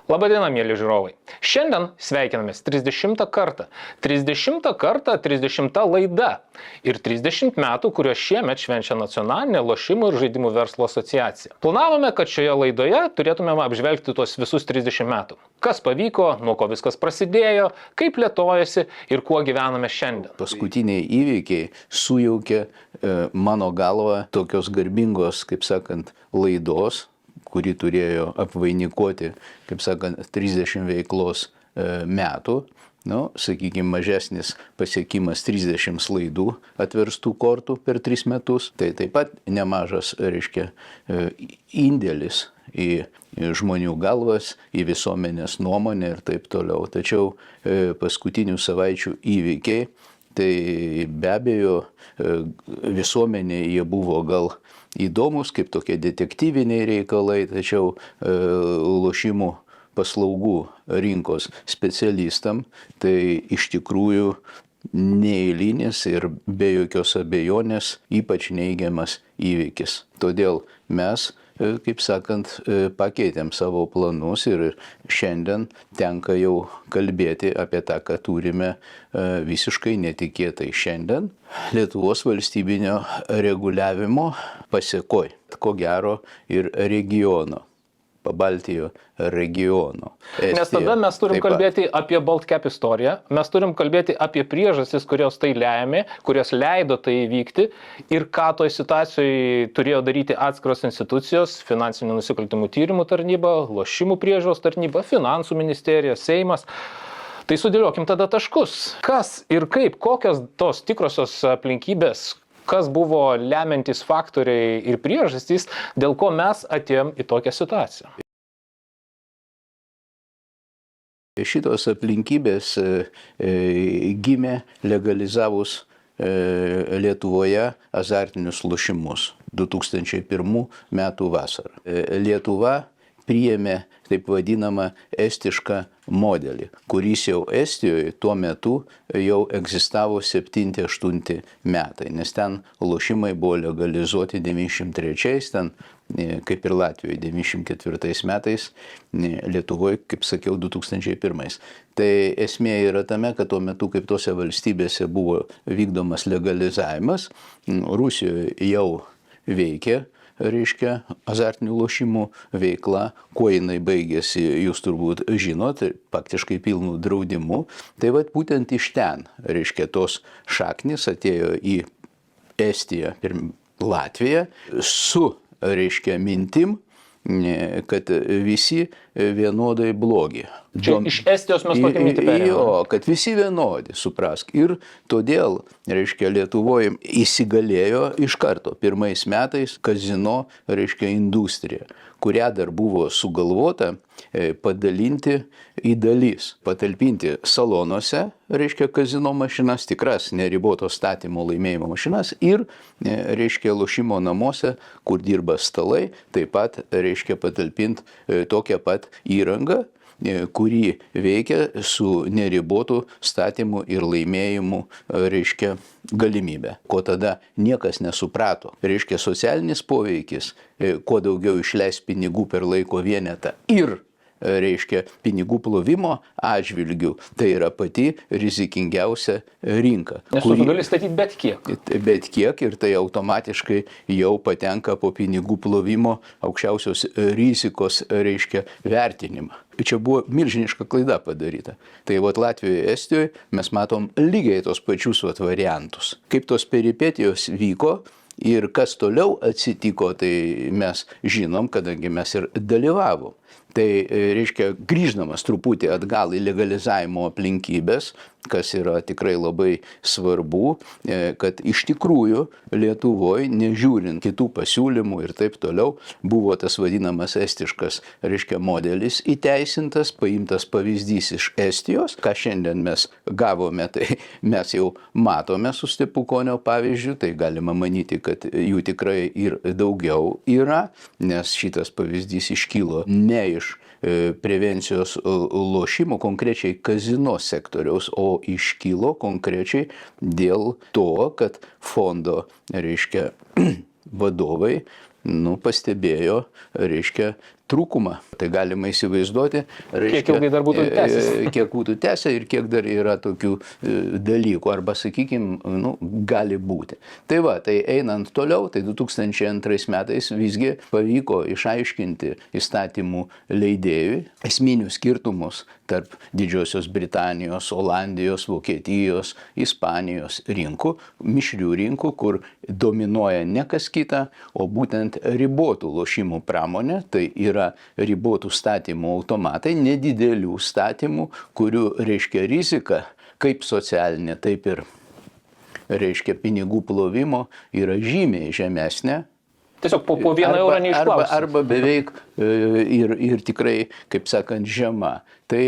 Labadiena, mėly žiūrovai. Šiandien sveikinamės 30 kartą. 30 kartą 30 laida. Ir 30 metų, kuriuos šiemet švenčia Nacionalinė lošimų ir žaidimų verslo asociacija. Planavome, kad šioje laidoje turėtumėm apžvelgti tuos visus 30 metų. Kas pavyko, nuo ko viskas prasidėjo, kaip plėtojasi ir kuo gyvename šiandien. Paskutiniai įvykiai sujaukė mano galvą tokios garbingos, kaip sakant, laidos, kuri turėjo apvainikuoti, kaip sakant, 30 veiklos metų. Sakykime, mažesnis pasiekimas 30 laidų atverstų kortų per 3 metus. Tai taip pat nemažas, indėlis į žmonių galvas, į visuomenės nuomonę ir taip toliau. Tačiau paskutinių savaičių įvykiai, tai be abejo visuomenė jie buvo gal įdomus, kaip tokie detektyviniai reikalai, tačiau lošimų paslaugų rinkos specialistam tai iš tikrųjų neeilinis ir be jokios abejonės ypač neigiamas įvykis. Todėl mes, kaip sakant, pakeitėm savo planus ir šiandien tenka jau kalbėti apie tą, ką turime visiškai netikėtai šiandien Lietuvos valstybinio reguliavimo pasekoj, ko gero ir regiono. Pabaltijo regiono. Nes tada mes turim kalbėti apie Baltcap istoriją, mes turim kalbėti apie priežastis, kurios tai lėmė, kurios leido tai įvykti ir ką toj situacijoje turėjo daryti atskiros institucijos, finansinių nusikaltimų tyrimų tarnyba, lošimų priežiūros tarnyba, finansų ministerija, Seimas. Tai sudėliokim tada taškus. Kas ir kaip, kokios tos tikrosios aplinkybės, kas buvo lemiantys faktoriai ir priežastys, dėl ko mes atėjom į tokią situaciją. Šitos aplinkybės gimė legalizavus Lietuvoje azartinius lošimus 2001 metų vasarą. Lietuva priėmė taip vadinamą estišką modelį, kuris jau Estijoje tuo metu jau egzistavo 7-8 metai, nes ten lošimai buvo legalizuoti 93, ten kaip ir Latvijoje 94 metais, Lietuvoje, kaip sakiau, 2001. Tai esmė yra tame, kad tuo metu, kaip tose valstybėse buvo vykdomas legalizavimas, Rusijoje jau veikė azartinių lošimų veikla, kuo jinai baigėsi, jūs turbūt žinot, faktiškai pilnu draudimu. Tai vat būtent iš ten, tos šaknis atėjo į Estiją ir Latviją su, mintim, kad visi vienodai blogi. Čia iš Estijos mes tokią mintį perėmėme. Jo, kad visi vienodi, suprask. Ir todėl, Lietuvoje įsigalėjo iš karto pirmais metais kazino, industrija, kurią dar buvo sugalvota padalinti į dalis. Patalpinti salonuose, kazino mašinas, tikras neriboto statymo laimėjimo mašinas ir, lošimo namuose, kur dirba stalai, taip pat, patalpinti tokią pat įrangą, kurį veikia su neribotu statymu ir laimėjimu, galimybė. Ko tada niekas nesuprato. Socialinis poveikis, kuo daugiau išleis pinigų per laiko vienetą ir pinigų plovimo atžvilgių, tai yra pati rizikingiausia rinka. Nes tu gali statyti bet kiek. Bet kiek ir tai automatiškai jau patenka po pinigų plovimo aukščiausios rizikos, vertinimą. Čia buvo milžiniška klaida padaryta. Tai Latvijoje, Estijoje mes matom lygiai tos pačius variantus. Kaip tos peripetijos vyko ir kas toliau atsitiko, tai mes žinom, kadangi mes ir dalyvavom. Tai grįždamas truputį atgal į legalizavimo aplinkybės, kas yra tikrai labai svarbu, kad iš tikrųjų Lietuvoje, nežiūrint kitų pasiūlymų ir taip toliau, buvo tas vadinamas estiškas, modelis įteisintas, paimtas pavyzdys iš Estijos. Ką šiandien mes gavome, tai mes jau matome su Stepukonio pavyzdžiu, tai galima manyti, kad jų tikrai ir daugiau yra, nes šitas pavyzdys iškilo ne iš prevencijos lošimų, konkrečiai kazino sektoriaus, o iškilo konkrečiai dėl to, kad fondo, vadovai pastebėjo, reiškia, trūkumą. Tai galima įsivaizduoti, reiškia, kiek ilgai dar būtų tęsęs. Kiek būtų tęsę ir kiek dar yra tokių dalykų, arba, sakykime, gali būti. Tai va, tai einant toliau, tai 2002 metais visgi pavyko išaiškinti įstatymų leidėjui esminius skirtumus tarp Didžiosios Britanijos, Olandijos, Vokietijos, Ispanijos rinkų, mišrių rinkų, kur dominuoja ne kas kita, o būtent ribotų lošimų pramonė, tai yra ribotų statymų automatai, nedidelių statymų, kurių, reiškia, rizika, kaip socialinė, taip ir, reiškia, pinigų plovimo yra žymiai žemesnė. Tiesiog po 1 eurą neišklausia. Arba beveik ir tikrai, kaip sakant, žema. Tai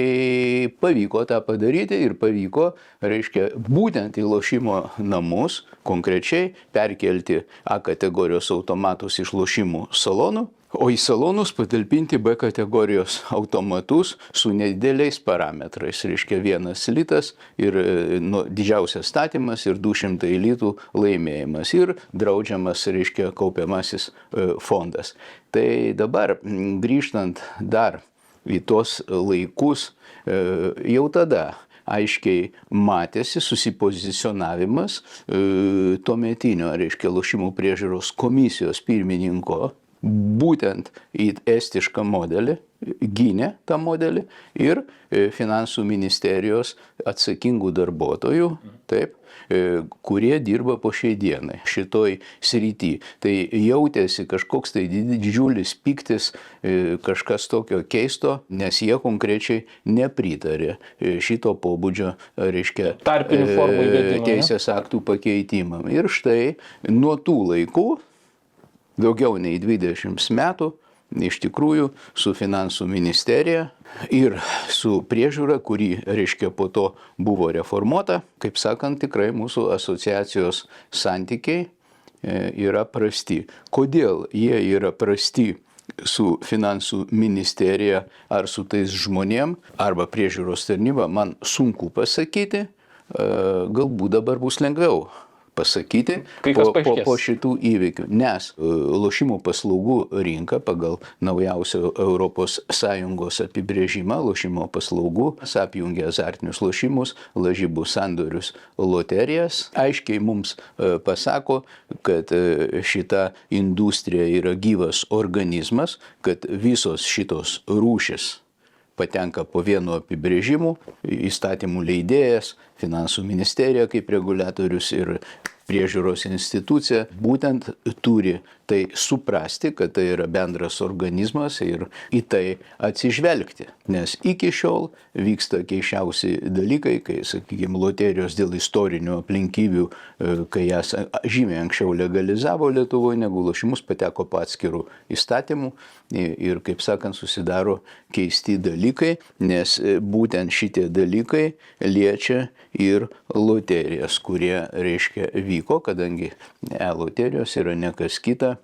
pavyko tą padaryti ir pavyko, reiškia, būtent į lošimo namus konkrečiai perkelti A kategorijos automatus iš lošimų salonų, o į salonus patalpinti B kategorijos automatus su nedideliais parametrais, reiškia 1 litas ir didžiausias statymas ir 200 litų laimėjimas ir draudžiamas, reiškia, kaupiamasis fondas. Tai dabar, grįžtant dar į tos laikus, jau tada aiškiai matėsi susipozicionavimas tuometinio, reiškia, lošimų priežiūros komisijos pirmininko būtent į estišką modelį, gynė tą modelį ir finansų ministerijos atsakingų darbuotojų, taip, kurie dirba po šiai dienai šitoj srity. Tai jautėsi kažkoks tai didžiulis pyktis, kažkas tokio keisto, nes jie konkrečiai nepritarė šito pobūdžio, reiškia, tarpinių formų įvedimą, teisės aktų pakeitimam. Ir štai nuo tų laikų, daugiau nei 20 metų, iš tikrųjų, su finansų ministerija ir su priežiūra, kuri, reiškia, po to buvo reformuota, kaip sakant, tikrai mūsų asociacijos santykiai yra prasti. Kodėl jie yra prasti su finansų ministerija ar su tais žmonėm, arba priežiūros tarnyba, man sunku pasakyti, galbūt dabar bus lengviau pasakyti po šitų įvykių, nes lošimų paslaugų rinka pagal naujausią ES apibrėžimą lošimo paslaugų apjungia azartinius lošimus, lažybų sandorius, loterijas. Aiškiai mums pasako, kad šita industrija yra gyvas organizmas, kad visos šitos rūšis patenka po vienu apibrėžimu, įstatymų leidėjas, finansų ministerija kaip reguliatorius ir priežiūros institucija būtent turi tai suprasti, kad tai yra bendras organizmas ir į tai atsižvelgti. Nes iki šiol vyksta keiščiausi dalykai, kai, sakykime, loterijos dėl istorinių aplinkybių, kai jas žymiai anksčiau legalizavo Lietuvoje, negu lošimus pateko po atskirų įstatymų ir, kaip sakant, susidaro keisti dalykai, nes būtent šitie dalykai liečia ir loterijas, kurie, reiškia, vyko, kadangi loterijos yra ne kas kita,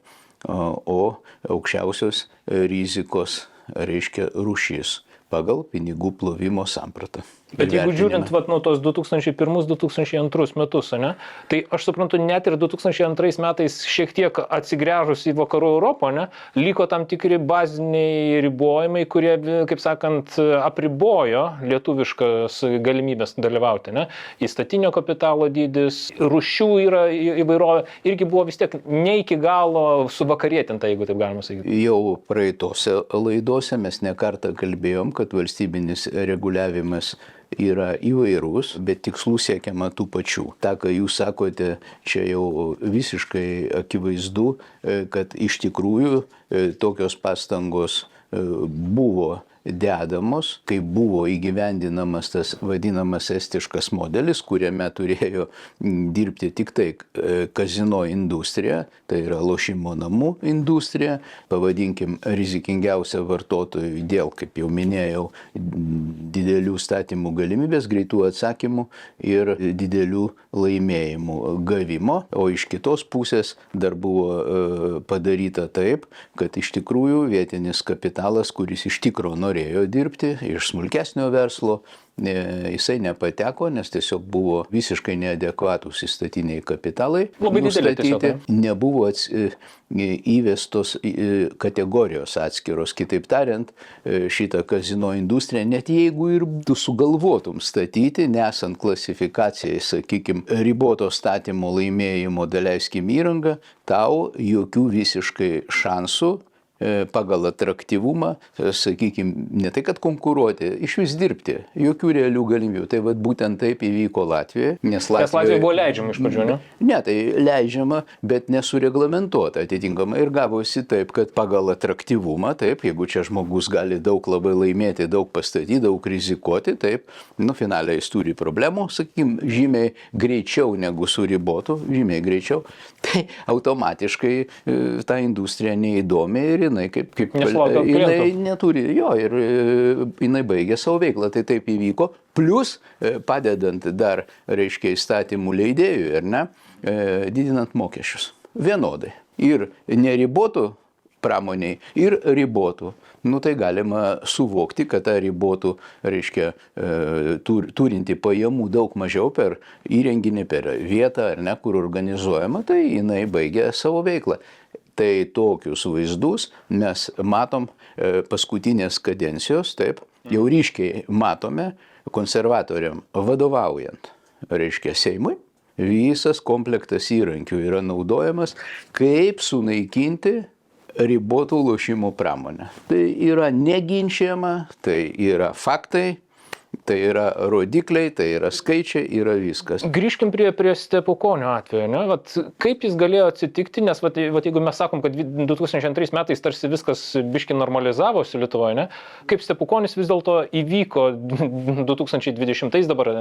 o aukščiausios rizikos, reiškia, rūšis pagal pinigų plovimo sampratą. Bet jeigu žiūrint nuo tos 2001-2002 metus, ne, tai aš suprantu, net ir 2002 metais šiek tiek atsigręžus į vakarų Europą, ne, liko tam tikri baziniai ribojimai, kurie, kaip sakant, apribojo lietuviškas galimybės dalyvauti. Ne. Įstatinio kapitalo dydis, rūšių yra įvairovė, irgi buvo vis tiek ne iki galo suvakarietinta, jeigu taip galima sakyti. Jau praeitose laidose mes ne kartą kalbėjom, kad valstybinis reguliavimas yra įvairūs, bet tikslų siekiama tų pačių. Ta, ką jūs sakote, čia jau visiškai akivaizdu, kad iš tikrųjų tokios pastangos buvo dedamos, kai buvo įgyvendinamas tas vadinamas estiškas modelis, kuriame turėjo dirbti tik tai kazino industrija, tai yra lošimo namų industrija, pavadinkim rizikingiausia vartotojui dėl, kaip jau minėjau, didelių statymų galimybės, greitų atsakymų ir didelių laimėjimų gavimo, o iš kitos pusės dar buvo padaryta taip, kad iš tikrųjų vietinis kapitalas, kuris iš tikro norėjo norėjo dirbti iš smulkesnio verslo, jisai nepateko, nes tiesiog buvo visiškai neadekvatūs įstatiniai kapitalai. Labai didelė tiesiog. Nebuvo įvestos kategorijos atskiros. Kitaip tariant, šitą kazino industriją, net jeigu ir tu sugalvotum statyti, nesant klasifikacijai, sakykime, riboto statymo laimėjimo daleiskim įrangą, tau jokių visiškai šansų pagal atraktyvumą, sakykime, ne tai kad konkuruoti, iš vis dirbti, jokių realių galimybių. Tai vat būtent taip įvyko Latvijoje. Nes Latvijoje buvo leidžiama iš pradžių, ne? Ne, tai leidžiama, bet nesureglamentuota atitinkamai. Ir gavosi taip, kad pagal atraktyvumą, taip, jeigu čia žmogus gali daug labai laimėti, daug pastatyti, daug rizikuoti, taip, finaliai jis turi problemų, sakykime, žymiai greičiau negu su ribotu, žymiai greičiau, tai automatiškai ta industrija neįdomi ir jinai jinai neturi jo ir jinai baigė savo veiklą. Tai taip įvyko. Plus, padedant dar, reiškia, įstatymų leidėjui, ar ne, didinant mokesčius. Vienodai. Ir neribotų pramoniai, ir ribotų. Tai galima suvokti, kad ta ribotų, reiškia, turinti pajamų daug mažiau per įrenginį, per vietą, ar ne, kur organizuojama, tai jinai baigė savo veiklą. Tai tokius vaizdus mes matom paskutinės kadencijos, taip, jau ryškiai matome konservatoriam vadovaujant, reiškia, Seimui, visas komplektas įrankių yra naudojamas, kaip sunaikinti ribotų lošimų pramonę. Tai yra neginčiama, tai yra faktai, tai yra rodikliai, tai yra skaičiai, yra viskas. Grįžkim prie Stepukonio atveju, ne? Kaip jis galėjo atsitikti, nes jeigu mes sakom, kad 2002 metais tarsi viskas biški normalizavosi Lietuvoje, ne? Kaip Stepukonis vis dėlto įvyko 2020 dabar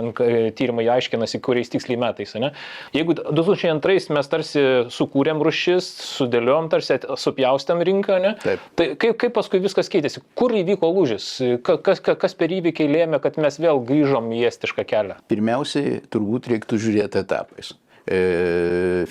tyrimai aiškinasi, kuriais tiksliai metais, ne? Jeigu 2002 mes tarsi sukūrėm rūšis, sudėliom, tarsi supjaustėm rinką, ne? Taip. Tai kaip paskui viskas keitėsi? Kur įvyko lūžis? Kas per įvykiai lėmė, kad mes vėl grįžom į estišką kelią? Pirmiausiai, turbūt reiktų žiūrėti etapais.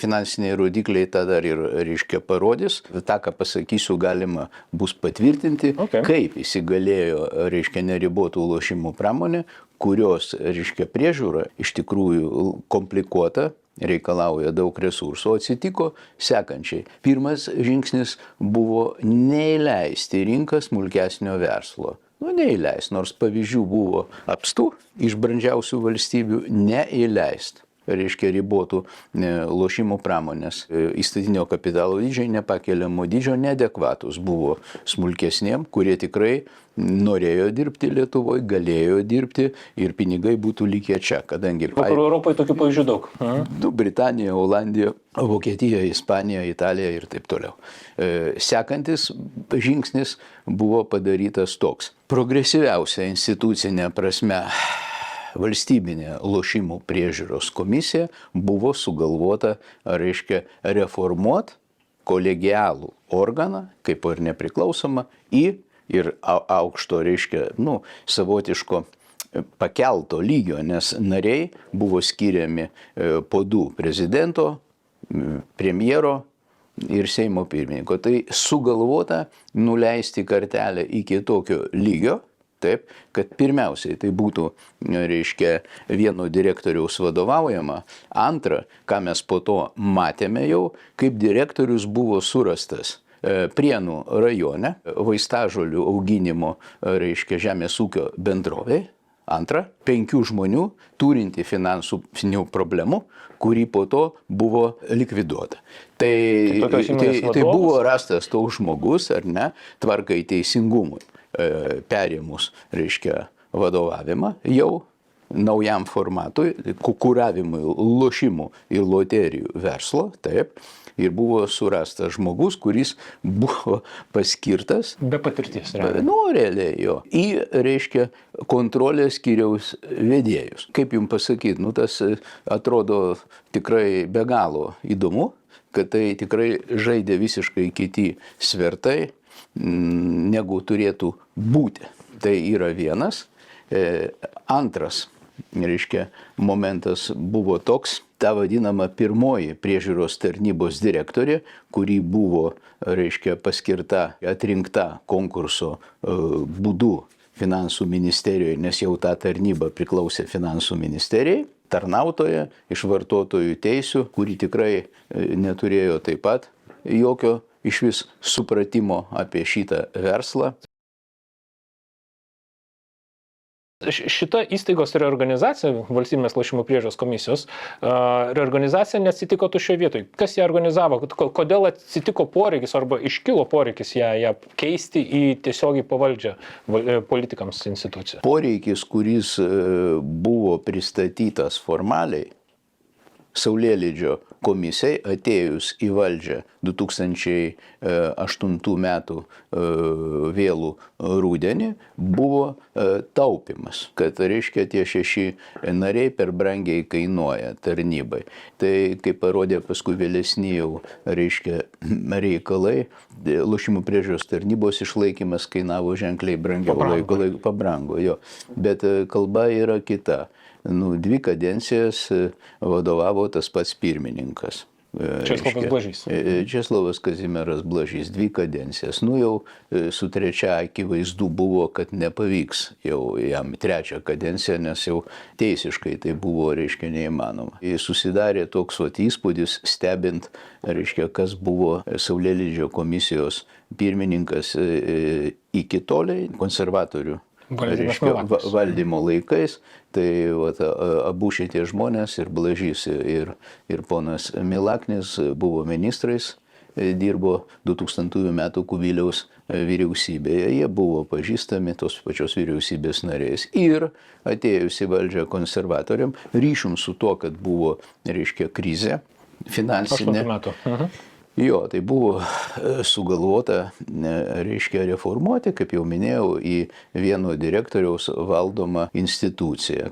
Finansiniai rodikliai tą dar ir, reiškia, parodys. Ta, ką pasakysiu, galima bus patvirtinti, kaip įsigalėjo, reiškia, neribotų lošimų pramonė, kurios, reiškia, priežiūra iš tikrųjų komplikuota, reikalauja daug resursų. Atsitiko sekančiai. Pirmas žingsnis buvo neįleisti rinką smulkesnio verslo. Neįleist, nors pavyzdžių buvo apstų iš brandžiausių valstybių, neįleist. Reiškia, ribotų lošimų pramonės įstatinio kapitalo dydžiai, nepakeliamo dydžio, neadekvatus buvo smulkesniem, kurie tikrai norėjo dirbti Lietuvoje, galėjo dirbti ir pinigai būtų likę čia, kadangi... Vakarų Europoje tokių pavyzdžių daug. Britanija, Olandija, Vokietija, Ispanija, Italija ir taip toliau. Sekantis žingsnis buvo padarytas toks. Progresyviausia institucinė prasme valstybinė lošimų priežiūros komisija buvo sugalvota, reiškia, reformuoti kolegialų organą, kaip ir nepriklausomą, ir aukšto, reiškia, savotiško pakelto lygio, nes nariai buvo skiriami po 2 prezidento, premjero ir Seimo pirmininko. Tai sugalvota nuleisti kartelę iki tokio lygio, taip, kad pirmiausiai tai būtų, reiškia, vieno direktoriaus vadovaujama. Antra, ką mes po to matėme jau, kaip direktorius buvo surastas Prienų rajone, vaistažolių auginimo, reiškia, žemės ūkio bendrovė. Antra, 5 žmonių turinti finansinių problemų, kuri po to buvo likviduota. Tai buvo rastas toks žmogus, ar ne, tvarkai teisingumui. Perėmus, reiškia, vadovavimą jau naujam formatui, kuravimui lošimų ir loterijų verslo, taip, ir buvo surastas žmogus, kuris buvo paskirtas be patirties, realiai jo, į, reiškia, kontrolės skyriaus vedėjus. Kaip jums pasakyti, tas atrodo tikrai be galo įdomu, kad tai tikrai žaidė visiškai kiti svertai, negu turėtų būti. Tai yra vienas. Antras, reiškia, momentas buvo toks, ta vadinama pirmoji priežiūros tarnybos direktorė, kuri buvo, reiškia, paskirta, atrinkta konkurso būdu Finansų ministerijoje, nes jau ta tarnyba priklausė Finansų ministerijai, tarnautoja iš vartotojų teisių, kuri tikrai neturėjo taip pat jokio išvis supratimo apie šitą verslą. Šita įstaigos reorganizacija, valstybės lošimų priežiūros komisijos, reorganizacija neatsitiko tuščioje vietoje. Kas ją organizavo? Kodėl atsitiko poreikis arba iškilo poreikis ją keisti į tiesiogiai pavaldžią politikams instituciją? Poreikis, kuris buvo pristatytas formaliai Saulėlydžio komisijai atėjus į valdžią 2008 metų vėlų rudenį, buvo taupimas, kad, reiškia, tie 6 nariai per brangiai kainuoja tarnybai. Tai, kaip parodė paskui vėlesni jau, reiškia, reikalai, lošimų priežiūros tarnybos išlaikymas kainavo ženkliai brangiau, pabrango, jo. Bet kalba yra kita. 2 kadencijas vadovavo tas pats pirmininkas. Česlovas Blažys. Česlovas Kazimieras Blažys 2 kadencijas. Jau su 3 akivaizdu buvo, kad nepavyks jau jam 3 kadenciją, nes jau teisiškai tai buvo, reiškia, neįmanoma. Susidarė toks įspūdis, stebint, reiškia, kas buvo Saulėlydžio komisijos pirmininkas iki toliai konservatorių valdymo laikais, tai abu šitie žmonės, ir Blažys, ir ponas Milaknis, buvo ministrais, dirbo 2000 metų Kubiliaus vyriausybėje, jie buvo pažįstami tos pačios vyriausybės nariais. Ir atėjus į valdžią konservatoriam, ryšium su to, kad buvo, reiškia, krizė finansinė. 8 metų. Jo, tai buvo sugalvota, reiškia, reformuoti, kaip jau minėjau, į vieno direktoriaus valdomą instituciją.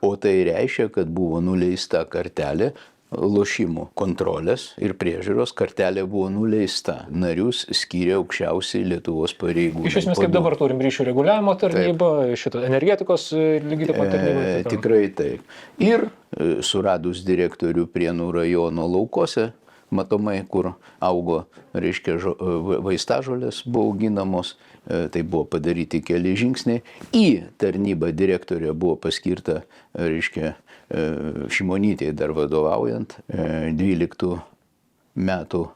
O tai reiškia, kad buvo nuleista kartelė lošimų kontrolės ir priežiūros, kartelė buvo nuleista. Narius skyrė aukščiausiai Lietuvos pareigūnai. Iš esmės, kaip dabar turim ryšių reguliavimo tarnybą, šitą energetikos lygiai taip pat tarnybą. Tikrai taip. Ir suradus direktorių Prienų rajono laukose, matomai, kur augo, reiškia, vaistažolės buvo auginamos, tai buvo padaryti keli žingsniai. Į tarnybą direktorė buvo paskirta, reiškia, Šimonytei dar vadovaujant 12 metų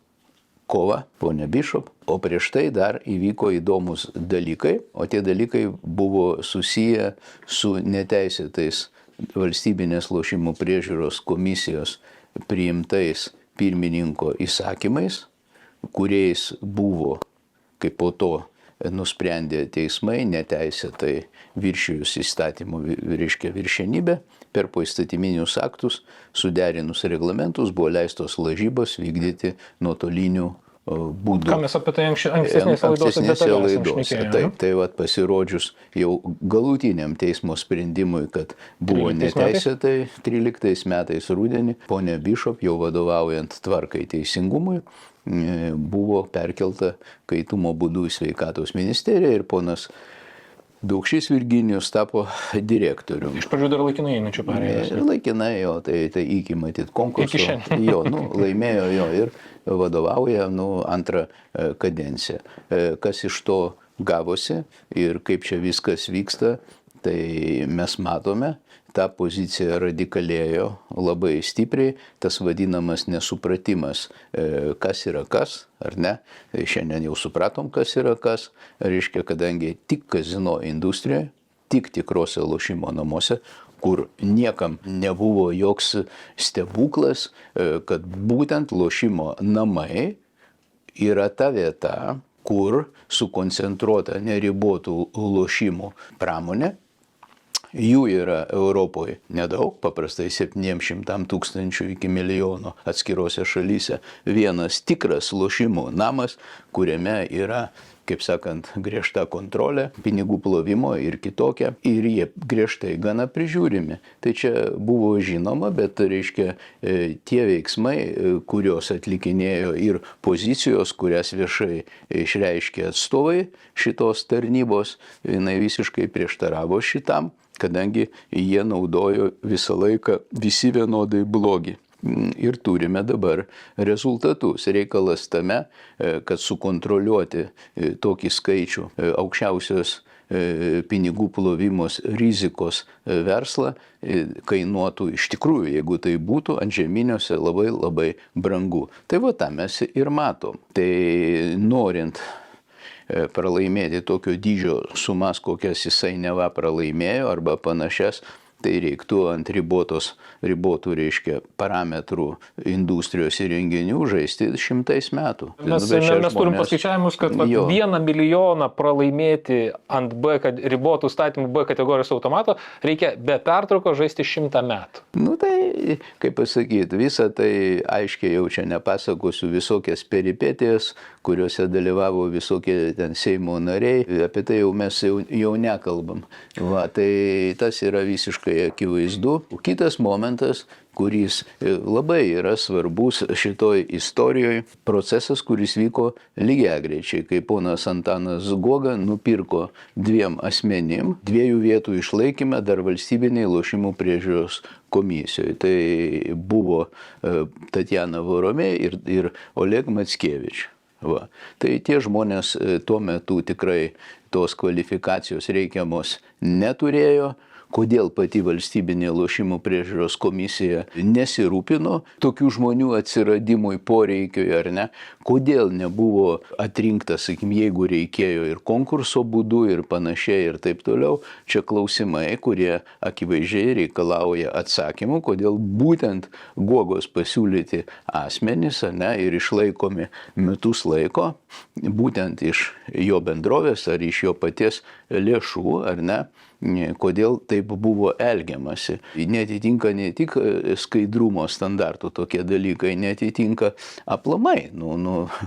kovą, ponia Bishop. O prieš tai dar įvyko įdomus dalykai, o tie dalykai buvo susiję su neteisėtais valstybinės lošimų priežiūros komisijos priimtais pirmininko įsakymais, kuriais buvo, kaip po to nusprendė teismai, neteisėtai viršijus įstatymų, reiškia, viršenybę, per poįstatyminius aktus, suderinus reglamentus, buvo leistos lažybos vykdyti nuotoliniu būdu. Ką mes apie tai ankstesnėse laidose. Taip, tai pasirodžius jau galutiniam teismo sprendimui, kad buvo neteisėtai 13 metais rudenį, ponia Bishop, jau vadovaujant tvarkai teisingumui, buvo perkelta kaitumo būdu į sveikatos ministeriją ir ponas Daukšys Virginijus tapo direktoriumi. Iš pradžių dar laikinai einančių pareigas. Laikinai, jo, tai iki matyt konkurso. Jo, laimėjo jo ir vadovauja 2 kadenciją. Kas iš to gavosi ir kaip čia viskas vyksta, tai mes matome, ta pozicija radikalėjo labai stipriai, tas vadinamas nesupratimas, kas yra kas, ar ne. Šiandien jau supratom, kas yra kas, reiškia, kadangi tik kazino industrijoje, tik tikrose lošimo namuose, kur niekam nebuvo joks stebuklas, kad būtent lošimo namai yra ta vieta, kur sukoncentruota neribotų lošimų pramonė. Jų yra Europoje nedaug, paprastai 700 tūkstančių iki milijono atskirose šalyse. Vienas tikras lošimų namas, kuriame yra, kaip sakant, griežta kontrolė, pinigų plovimo ir kitokia. Ir jie griežtai gana prižiūrimi. Tai čia buvo žinoma, bet, reiškia, tie veiksmai, kurios atlikinėjo ir pozicijos, kurias viešai išreiškė atstovai šitos tarnybos, jinai visiškai prieštaravo šitam. kadangi jie naudojo visą laiką visi vienodai blogį. Ir turime dabar rezultatus. Reikalas tame, kad sukontroliuoti tokį skaičių aukščiausios pinigų plovimos rizikos verslą kainuotų iš tikrųjų, jeigu tai būtų antžeminiuose labai labai brangu. Tai va tą mes ir matom. Tai norint pralaimėti tokio dydžio sumas, kokias jisai neva pralaimėjo arba panašias, tai reiktų ant ribotų reiškia, parametrų industrijos įrenginių žaisti 100 metų. Mes turim paskaičiavimus, kad 1 milijoną pralaimėti ant ribotų statymų B kategorijos automato reikia be pertrauko žaisti 100 metų. Nu tai, kaip pasakyti, visą tai aiškiai jau čia nepasakosiu, visokias peripetijas, kuriuose dalyvavo visokie ten Seimo nariai, apie tai jau mes jau nekalbam. Va, tai tas yra visiškai akivaizdu. Kitas momentas, kuris labai yra svarbus šitoj istorijoje, procesas, kuris vyko lygiagrečiai, kai ponas Antanas Guoga nupirko 2 asmenim 2 vietų išlaikymą dar valstybiniai lošimų priežiūros komisijoje. Tai buvo Tatjana Voromė ir Oleg Mackevič. Va. Tai tie žmonės tuo metu tikrai tos kvalifikacijos reikiamos neturėjo. Kodėl pati valstybinė lošimų priežiūros komisija nesirūpino tokių žmonių atsiradimui poreikiui ar ne? Kodėl nebuvo atrinktas, sakykime, jeigu reikėjo ir konkurso būdu ir panašiai ir taip toliau. Čia klausimai, kurie akivaizdžiai reikalauja atsakymų, kodėl būtent Guogos pasiūlyti asmenys ne, ir išlaikomi metus laiko, būtent iš jo bendrovės ar iš jo paties lėšų ar ne. Kodėl taip buvo elgiamasi. Netitinka ne tik skaidrumo standartų tokie dalykai, netitinka aplamai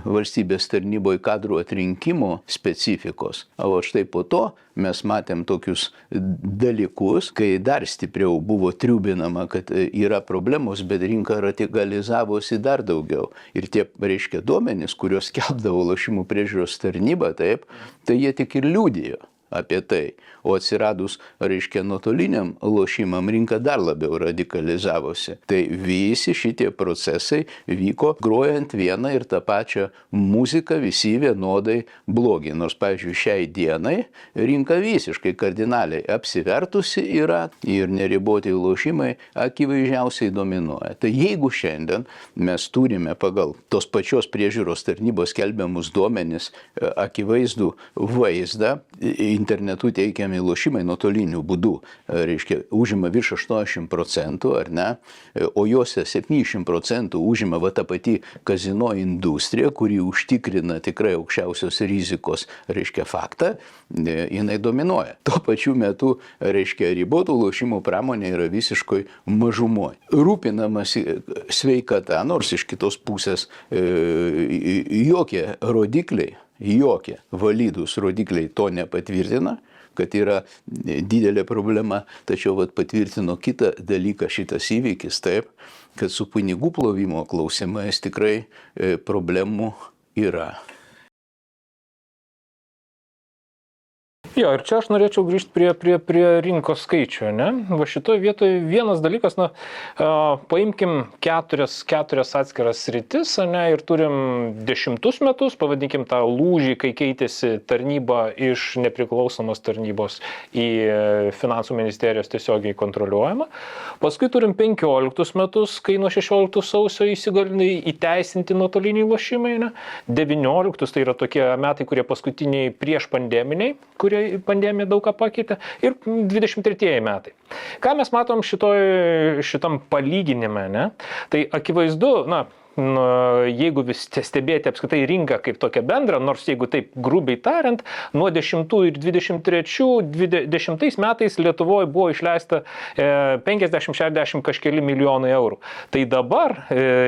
valstybės tarnyboje kadrų atrinkimo specifikos. O štai po to mes matėm tokius dalykus, kai dar stipriau buvo triubinama, kad yra problemos, bet rinka radikalizavosi dar daugiau. Ir tie, reiškia, duomenys, kuriuos skelbdavo lošimų priežiūros tarnyba, taip, tai jie tik ir liudijo apie tai. O atsiradus, reiškia, nuotoliniam lošimam rinka dar labiau radikalizavosi. Tai visi šitie procesai vyko grojant vieną ir tą pačią muziką, visi vienodai blogi. Nors, pavyzdžiui, šiai dienai rinka visiškai kardinaliai apsivertusi yra ir neriboti lošimai akivaizdžiausiai dominuoja. Tai jeigu šiandien mes turime pagal tos pačios priežiūros tarnybos skelbiamus duomenis akivaizdų vaizdą, internetu teikiami lošimai nuotoliniu būdu, reiškia, užima virš 80%, ar ne, o juose 70% užima va ta pati kazino industrija, kuri užtikrina tikrai aukščiausios rizikos, reiškia, faktą, jinai dominuoja. Tuo pačiu metu, reiškia, ribotų lošimų pramonė yra visiškai mažumoje. Rūpinamasi sveikata, nors iš kitos pusės jokie rodikliai, jokie validūs rodikliai to nepatvirtina, kad yra didelė problema, tačiau patvirtino kitą dalyką šitas įvykis taip, kad su pinigų plovimo klausimais tikrai problemų yra. Jo, ir čia aš norėčiau grįžti prie rinkos skaičių, ne? Va šitoje vietoje vienas dalykas, paimkim keturias atskiras sritis, ne? Ir turim 10 metus, pavadinkim tą lūžį, kai keitėsi tarnyba iš nepriklausomos tarnybos į finansų ministerijos tiesiogiai kontroliuojama. Paskui turim 15 metus, kai nuo 16 sausio įteisinti nuotoliniai lošimai, ne? 19 tai yra tokie metai, kurie paskutiniai prieš pandeminiai, kurie pandemija daug ką pakeitė, ir 23 metai. Ką mes matom šitam palyginime, ne? Tai akivaizdu, jeigu vis stebėti apskritai rinką kaip tokią bendrą, nors jeigu taip grubiai tariant, nuo 10 ir 20 metais Lietuvoje buvo išleista 50-60 kažkeli milijonai eurų. Tai dabar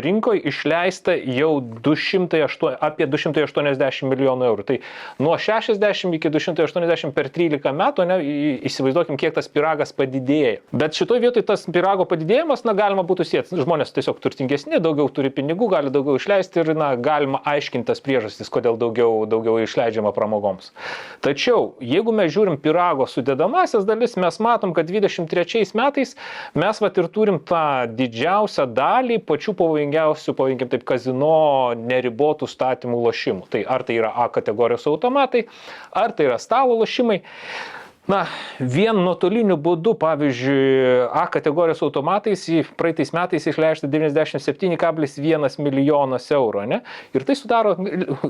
rinkoje išleista jau apie 280 milijonų eurų. Tai nuo 60 iki 280 per 13 metų, įsivaizduokim, kiek tas pyragas padidėjo. Bet šitoje vietoje tas pyrago padidėjimas, galima būtų sieti. Žmonės tiesiog turtingesni, daugiau turi pinigų, pinigų, gali daugiau išleisti ir galima aiškintas priežastis, kodėl daugiau išleidžiama pramogoms. Tačiau, jeigu mes žiūrim pyrago sudedamasias dalis, mes matom, kad 23 metais mes ir turim tą didžiausią dalį pačių pavojingiausių, pavadinkim taip, kazino neribotų statymų lošimų. Tai ar tai yra A kategorijos automatai, ar tai yra stalo lošimai. Vien nuotoliniu būdu, pavyzdžiui, A kategorijos automatais praeitais metais išleista 97,1 milijonas eurų, ne? Ir tai sudaro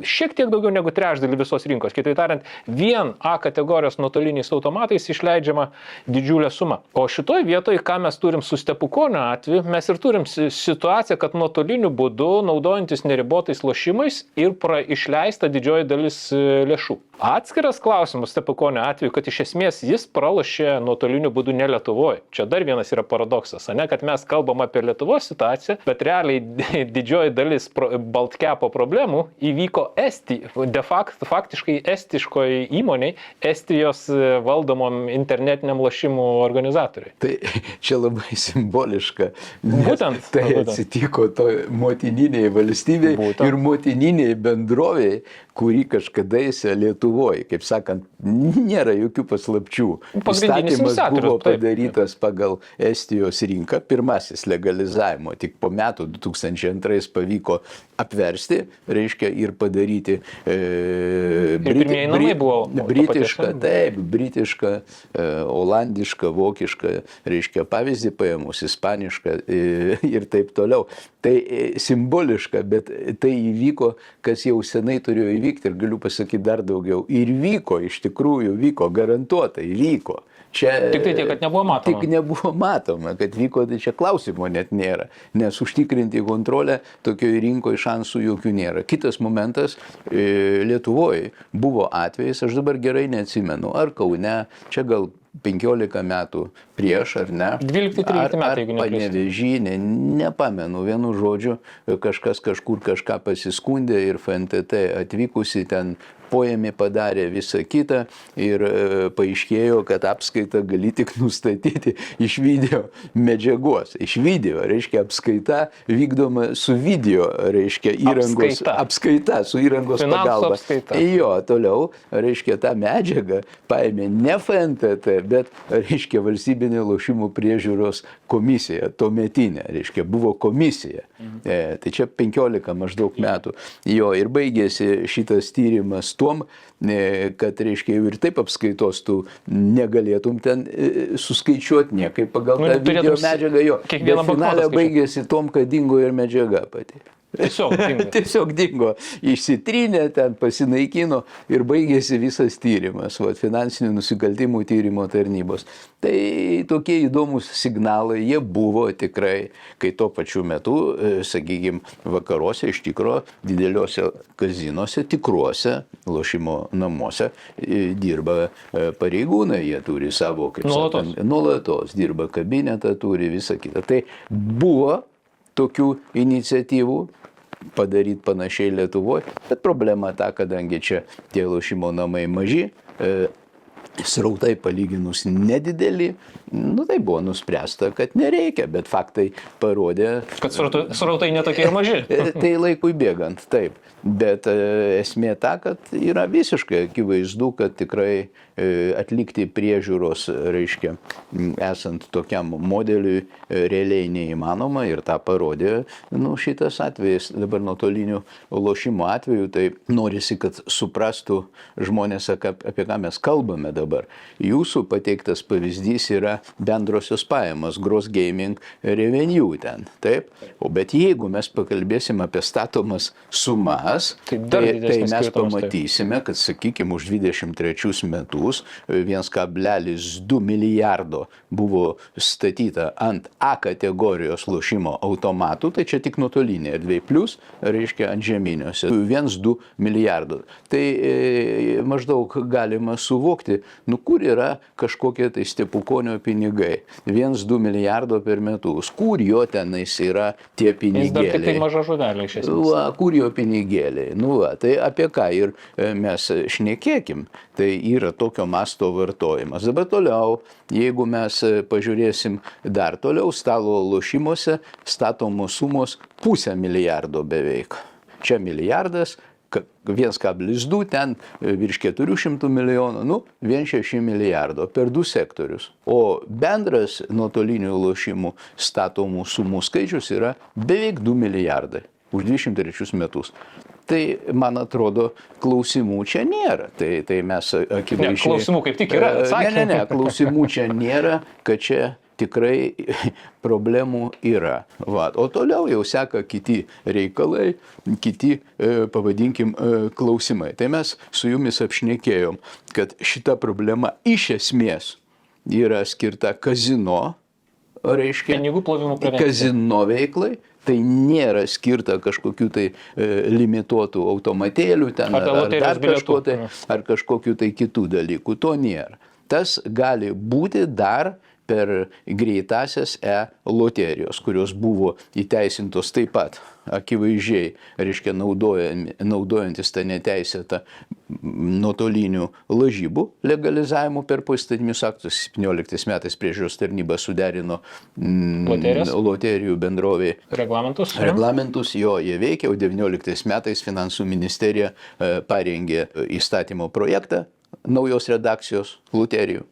šiek tiek daugiau negu trečdalį visos rinkos. Kitaip tariant, vien A kategorijos nuotoliniais automatais išleidžiama didžiulė suma. O šitoj vietoje, ką mes turim su Stepukonio atveju, mes ir turim situaciją, kad nuotoliniu būdu, naudojantis neribotais lošimais ir išleista didžioji dalis lėšų. Atskiras klausimas Stepukonio atveju, kad iš esmės jis pralošė nuotoliniu būdu ne Lietuvoje. Čia dar vienas yra paradoksas, ne, kad mes kalbam apie Lietuvos situaciją, bet realiai didžioji dalis Baltkepo problemų įvyko faktiškai estiškoje įmonėje, Estijos valdomom internetiniam lošimų organizatoriui. Tai čia labai simboliška. Būtent. Tai atsitiko to motininiai valstybei ir motininiai bendroviai, kuri kažkadaise Lietuvoje, kaip sakant, nėra jokių paslapčių. Įstatymas buvo padarytas pagal Estijos rinką, pirmasis legalizavimo, tik po metų 2002 pavyko apversti, reiškia, ir padaryti britišką, olandišką, vokišką, reiškia, pavyzdį paėmus, ispanišką ir taip toliau. Tai simboliška, bet tai įvyko, kas jau senai turėjo įvykti ir galiu pasakyti dar daugiau. Ir vyko, iš tikrųjų vyko, garantuotai vyko. Čia, tik tai tiek, kad nebuvo matoma. Tik nebuvo matoma, kad vyko, tai čia klausimo net nėra. Nes užtikrinti kontrolę tokioje rinkoje šansų jokių nėra. Kitas momentas, Lietuvoje buvo atvejis, aš dabar gerai neatsimenu, ar Kaune, čia gal 15 metų prieš, ar ne? 12-13 metai, jeigu neklystu. Panevėžy, nepamenu, vienu žodžiu, kažkas kažkur kažką pasiskundė ir FNTT atvykusi ten poėmį padarė visą kitą ir paaiškėjo, kad apskaitą gali tik nustatyti iš video medžiagos. Iš video, reiškia, apskaita vykdoma su video, reiškia, įrangos apskaita su įrangos pagalba. Jo, toliau, reiškia, tą medžiagą paėmė ne FNTT, bet, reiškia, valstybinė lošimų priežiūros komisija, tuometinė, reiškia, buvo komisija. Tai čia 15 maždaug metų. Jo, ir baigėsi šitas tyrimas tuom, kad, reiškia, jau ir taip apskaitos tu negalėtum ten suskaičiuoti niekaip pagal tą video medžiagą, jo. Bet finale baigėsi tom, kad dingo ir medžiaga pati. Tiesiog dingo. Išsitrynė, ten pasinaikino ir baigėsi visas tyrimas, finansinių nusikaltimų tyrimo tarnybos. Tai tokie įdomus signalai, jie buvo tikrai, kai tuo pačiu metu, sakykime, vakaruose, iš tikro, dideliuose kazinuose, tikruose lošimo namuose dirba pareigūnai, jie turi savo, kaip sakant, nuolatos dirba kabinetą, turi visą kitą. Tai buvo tokių iniciatyvų padaryti panašiai Lietuvoje, bet problema ta, kadangi čia tie lošimo namai maži, srautai palyginus nedideli, tai buvo nuspręsta, kad nereikia, bet faktai parodė, kad srautai netokie ir maži. Tai laikui bėgant, taip. Bet esmė ta, kad yra visiškai akivaizdu, kad tikrai atlikti priežiūros, reiškia, esant tokiam modeliui realiai neįmanoma ir tą parodė šitas atvejis, dabar nuotolinių lošimo atveju, tai norisi, kad suprastų žmonės, apie ką mes kalbame dabar. Jūsų pateiktas pavyzdys yra bendrosios pajamos, gross gaming revenue ten, taip? Bet jeigu mes pakalbėsim apie statomas sumas, tai mes pamatysime, kad, sakykime, už 23 metus 1,2 milijardo buvo statyta ant A kategorijos lošimo automatų, tai čia tik nuotolinė erdvė plus, reiškia, ant žeminiuose 1,2 milijardo. Tai maždaug galima suvokti, Nu, kur yra kažkokie tai stepukonio pinigai? 1-2 milijardo per metus. Kur jo tenais yra tie pinigėliai? Jis dar tik tai maža žuvelė iš esmės. Va, kur jo pinigėliai? Nu, va, tai apie ką ir mes šnekėkim. Tai yra tokio masto vartojimas. Dabar toliau, jeigu mes pažiūrėsim dar toliau, stalo lošimuose statomos sumos 0,5 milijardo beveik. Čia milijardas, 1,2, ten virš 400 milijonų, nu, 1,6 milijardo per 2 sektorius. O bendras nuotolinių lošimų statomų sumų skaičius yra beveik 2 milijardai už 23 metus. Tai, man atrodo, klausimų čia nėra. Tai mes akivaizdžiai... Ne, klausimų kaip tik yra atsakymų. Ne, klausimų čia nėra, kad čia tikrai problemų yra. Va. O toliau jau seka kiti reikalai, kiti, pavadinkim, klausimai. Tai mes su jumis apšnekėjom, kad šita problema iš esmės yra skirta kazino, reiškia, pinigų plovimo prevencijai. Kazino veiklai. Tai nėra skirta kažkokių tai limituotų automatėlių ten, ar kažkokių tai kitų dalykų. To nėra. Tas gali būti dar per greitasias loterijos, kurios buvo įteisintos taip pat akivaizdžiai, reiškia, naudojantis tą neteisėtą nuotolinių lažybų legalizavimu per poįstatyminius aktus. 17 metais priežiūros tarnyba suderino loterijų bendrovė reglamentus, jo jie veikia, o 19 metais Finansų ministerija parengė įstatymo projektą naujos redakcijos loterijų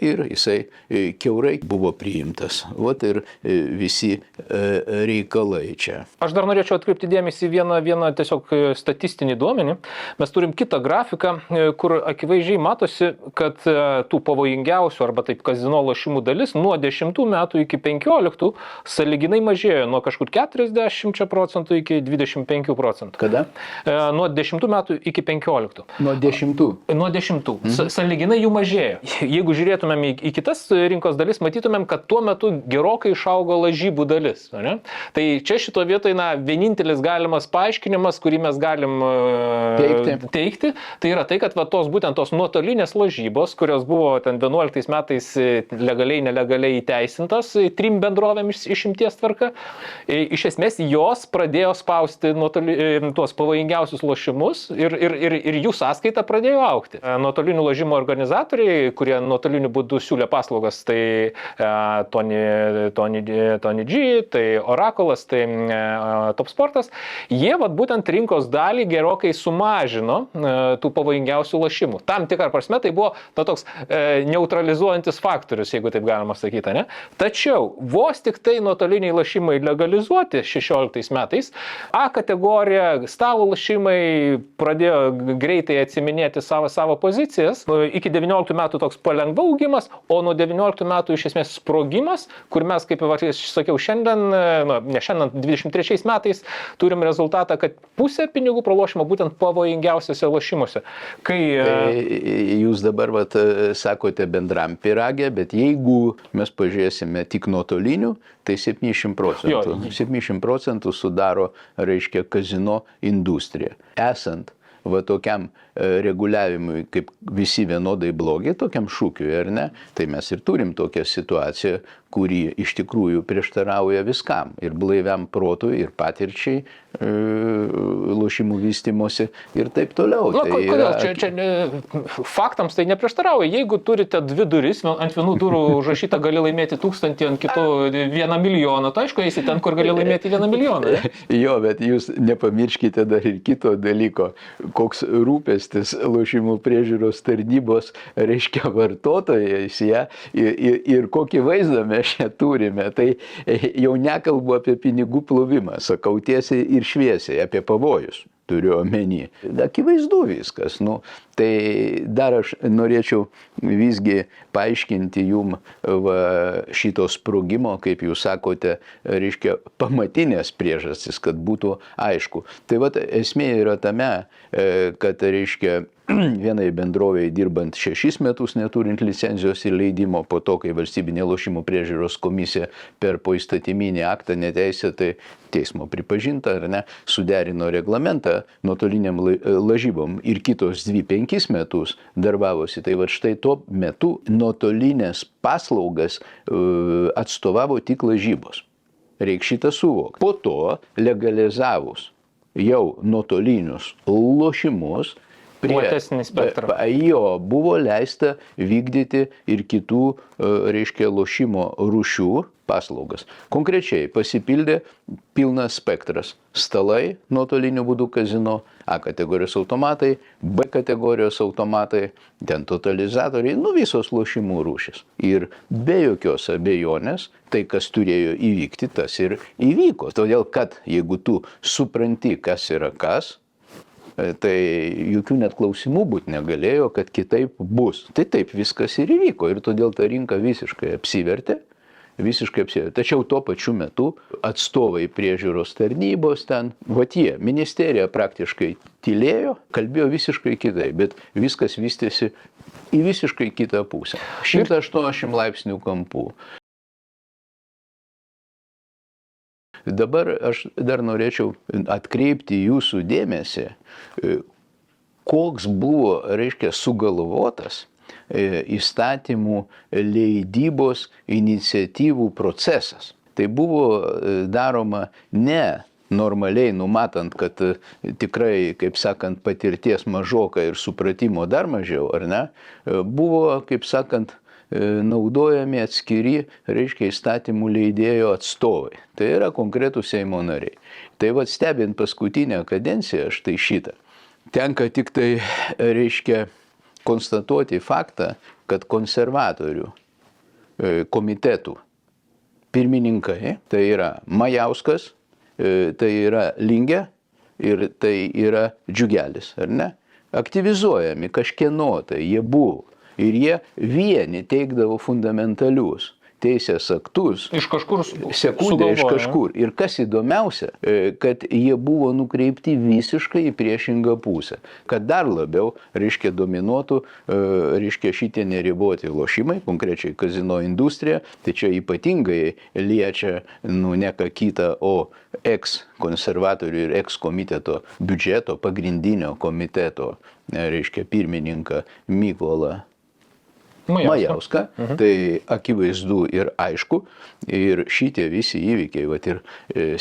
ir jisai kiaurai buvo priimtas. Vat ir visi reikalai čia. Aš dar norėčiau atkreipti dėmesį vieną tiesiog statistinį duomenį. Mes turim kitą grafiką, kur akivaizdžiai matosi, kad tų pavojingiausių arba taip kazino lošimų dalis nuo 10 metų iki 15 sąlyginai mažėjo nuo kažkur 40 procentų iki 25 procentų. Kada? Nuo 10 metų iki 15. Nuo 10? Nuo 10. Sąlyginai jų mažėjo. Jeigu žiūrėtumėm į kitas rinkos dalis, matytumėm, kad tuo metu gerokai išaugo lažybų dalis. Ne? Tai čia šito vietoje vienintelis galimas paaiškinimas, kurį mes galim teikti, tai yra tai, kad būtent tos nuotolinės lažybos, kurios buvo ten 11 metais legaliai, nelegaliai įteisintos 3 bendrovėm išimties tvarka, iš esmės jos pradėjo spausti tuos pavojingiausius lošimus ir jų sąskaita pradėjo augti. Nuotolinių lošimų organizatoriai, kurie nuotoliniu būdu siūlė paslaugas, tai Tony G, tai Oracle'as, tai Top Sportas, jie būtent rinkos dalį gerokai sumažino tų pavojingiausių lošimų. Tam tikrą prasme tai buvo toks neutralizuojantis faktorius, jeigu taip galima sakyti, ne? Tačiau vos tik tai nuotoliniai lošimai legalizuoti 16 metais, A kategorija, stalo lošimai pradėjo greitai atsiminėti savo pozicijas. Iki 19 metų toks palengva augimas, o nuo 19 metų iš esmės sprogimas, kur mes, kaip sakiau, šiandien, ne šiandien, 23 metais turim rezultatą, kad pusė pinigų pralošimo būtent pavojingiausiose lošimuose. Tai jūs dabar sakote bendram piragė, bet jeigu mes pažiūrėsime tik nuotolinių, tai 70%. 70% sudaro, reiškia, kazino industrija. Esant tokiam reguliavimui, kaip visi vienodai blogi, tokiam šūkiui, ar ne, tai mes ir turim tokią situaciją, kuri iš tikrųjų prieštarauja viskam, ir blaiviam protui, ir patirčiai, lošimų vystymosi ir taip toliau. Na, kodėl? Čia faktams tai neprieštarauja. Jeigu turite 2 duris, ant vienų durų užrašyta gali laimėti 1000, ant kitų 1 milijoną, tai aišku, eisi ten, kur gali laimėti 1 milijoną. Ne? Jo, bet jūs nepamirškite dar ir kito dalyko, koks rūpestis lošimų priežiūros tarnybos, reiškia, vartotojais, ja, ir kokį vaizdą mes čia turime. Tai jau nekalbu apie pinigų plovimą, sakau tiesiai ir šviesiai, apie pavojus turiu omeny. Akivaizdu viskas. Tai dar aš norėčiau visgi paaiškinti jum šito sprogimo, kaip jūs sakote, reiškia, pamatinės priežastis, kad būtų aišku. Tai esmė yra tame, kad, reiškia, vienai bendrovei dirbant 6 metus neturint licenzijos ir leidimo, po to, kai valstybinė lošimų priežiūros komisija per poįstatyminį aktą neteisėtai teismo pripažinta, ar ne, suderino reglamentą nuotoliniam lažybom ir kitos 2-5 metus darbavosi. Tai va štai tuo metu nuotolinės paslaugas atstovavo tik lažybos. Reikia šitą suvokti. Po to legalizavus jau nuotolinius lošimus, platesnį spektrą. Jo, buvo leista vykdyti ir kitų, reiškia, lošimo rūšių paslaugas. Konkrečiai pasipildė pilnas spektras. Stalai nuotoliniu būdu kazino, A kategorijos automatai, B kategorijos automatai, ten totalizatoriai, visos lošimų rūšis. Ir be jokios abejonės, tai kas turėjo įvykti, tas ir įvyko. Todėl, kad jeigu tu supranti, kas yra kas, tai jokių net klausimų būti negalėjo, kad kitaip bus. Tai taip viskas ir įvyko ir todėl ta rinka visiškai apsivertė. Tačiau tuo pačiu metu atstovai priežiūros tarnybos ten, ministerija praktiškai tylėjo, kalbėjo visiškai kitaip, bet viskas vystėsi į visiškai kitą pusę. 180 laipsnių kampų. Dabar aš dar norėčiau atkreipti jūsų dėmesį, koks buvo, reiškia, sugalvotas įstatymų leidybos iniciatyvų procesas. Tai buvo daroma ne normaliai numatant, kad tikrai, kaip sakant, patirties mažoka ir supratimo dar mažiau, ar ne, buvo, kaip sakant, naudojami atskiri, reiškia, įstatymų leidėjo atstovai. Tai yra konkretūs Seimo nariai. Tai va, stebint paskutinę kadenciją, štai šitą, tenka tik tai, reiškia, konstatuoti faktą, kad konservatorių komitetų pirmininkai, tai yra Majauskas, tai yra Lingė ir tai yra Džiugelis, ar ne? Aktyvizuojami kažkieno, tai jie buvo. Ir jie vieni teikdavo fundamentalius teisės aktus. Iš kažkur sekundę iš kažkur. Ir kas įdomiausia, kad jie buvo nukreipti visiškai į priešingą pusę. Kad dar labiau, reiškia, dominuotų, reiškia, šitie neriboti lošimai, konkrečiai kazino industrija. Tai čia ypatingai liečia, ne ką kitą, o ex-konservatorių ir ex-komiteto biudžeto, pagrindinio komiteto, reiškia, pirmininką Mykolą Majauską, tai akivaizdu ir aišku, ir šitie visi įvykiai, ir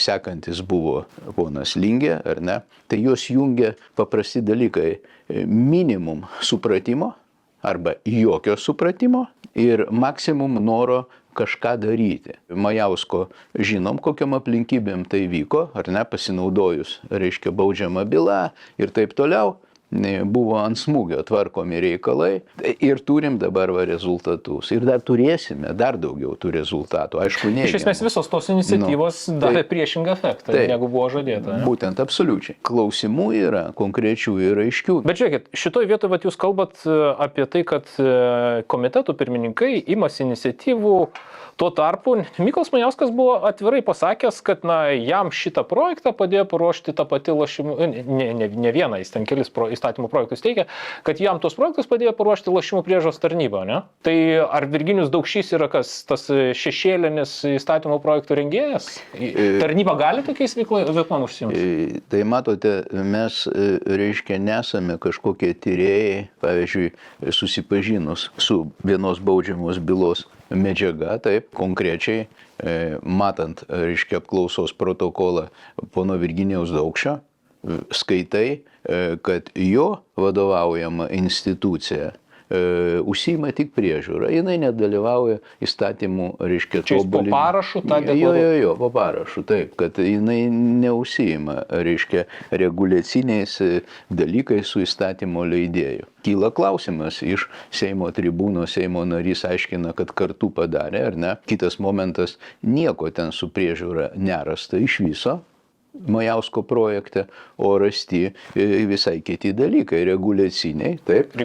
sekantis buvo ponas Lingė, ar ne, tai juos jungia paprasti dalykai, minimum supratimo arba jokio supratimo ir maksimum noro kažką daryti. Majausko žinom, kokiam aplinkybėm tai vyko, ar ne, pasinaudojus, reiškia, baudžiama byla ir taip toliau. Buvo ant smūgio tvarkomi reikalai ir turim dabar rezultatus. Ir dar turėsime dar daugiau tų rezultatų. Aišku, neigiamų. Iš esmės visos tos iniciatyvos davė priešingą efektą, negu buvo žadėta. Būtent, absoliučiai. Klausimų yra konkrečių ir aiškių. Bet žiūrėkit, šitoj vietoje jūs kalbat apie tai, kad komitetų pirmininkai imasi iniciatyvų. Tuo tarpu Mykolas Majauskas buvo atvirai pasakęs, kad jam šitą projektą padėjo paruošti tą patį lošimų, ne vieną, jis ten kelis įstatymų projektus teikia, kad jam tos projektus padėjo paruošti lošimų priežiūros tarnybą, ne? Tai ar Virginijus Daukšys yra kas, tas šešėlinis įstatymų projektų rengėjas? Tarnyba gali tokiais veiklom užsiimti? Tai matote, mes, reiškia, nesame kažkokie tyrėjai, pavyzdžiui, susipažinus su vienos baudžiamos bylos medžiaga, taip, konkrečiai, matant, reiškia, apklausos protokolą pono Virginijaus Daukšio, skaitai, kad jo vadovaujama institucija užsiima tik priežiūrą. Jinai nedalyvauja įstatymų, reiškia, tobulinimo. Po parašu tą deklaruoja? Jo, po parašu, taip, kad jinai neužsiima, reiškia, reguliaciniais dalykais su įstatymo leidėju. Kyla klausimas iš Seimo tribūno, Seimo narys aiškina, kad kartu padarė, ar ne? Kitas momentas, nieko ten su priežiūra nerasta iš viso Majausko projekte, o rasti visai kiti dalykai, reguliaciniai, taip,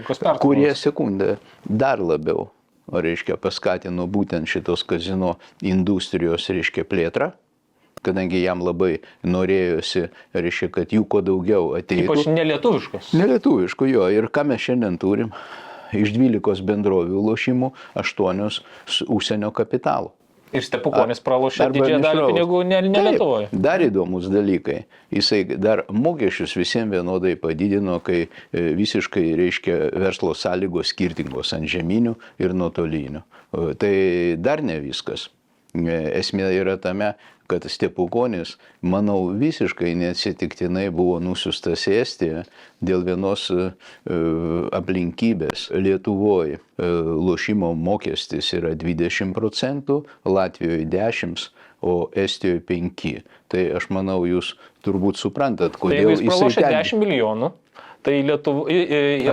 kurie sekundę dar labiau, reiškia, paskatino būtent šitos kazino industrijos, reiškia, plėtrą. kadangi jam labai norėjosi, reiškia, kad jų kuo daugiau ateitų. Ypač nelietuviškos. Nelietuviškų, jo. Ir ką mes šiandien turim? Iš 12 bendrovių lošimų 8 užsienio kapitalo. Ir Stepukonis pralošė didžiąją dalį pinigų ne Lietuvoje. Dar įdomus dalykai. Jisai dar mokesčius visiems vienodai padidino, kai visiškai, reiškia, verslo sąlygos skirtingos ant žeminių ir nuotolinių. Tai dar ne viskas. Esmė yra tame, kad Stepukonis, manau, visiškai neatsitiktinai buvo nusiustas į Estiją dėl vienos aplinkybės. Lietuvoje lošimo mokestis yra 20%, Latvijoje 10%, o Estijoje 5%. Tai aš manau, jūs turbūt suprantat, kodėl jis pralošė 10 milijonų. Tai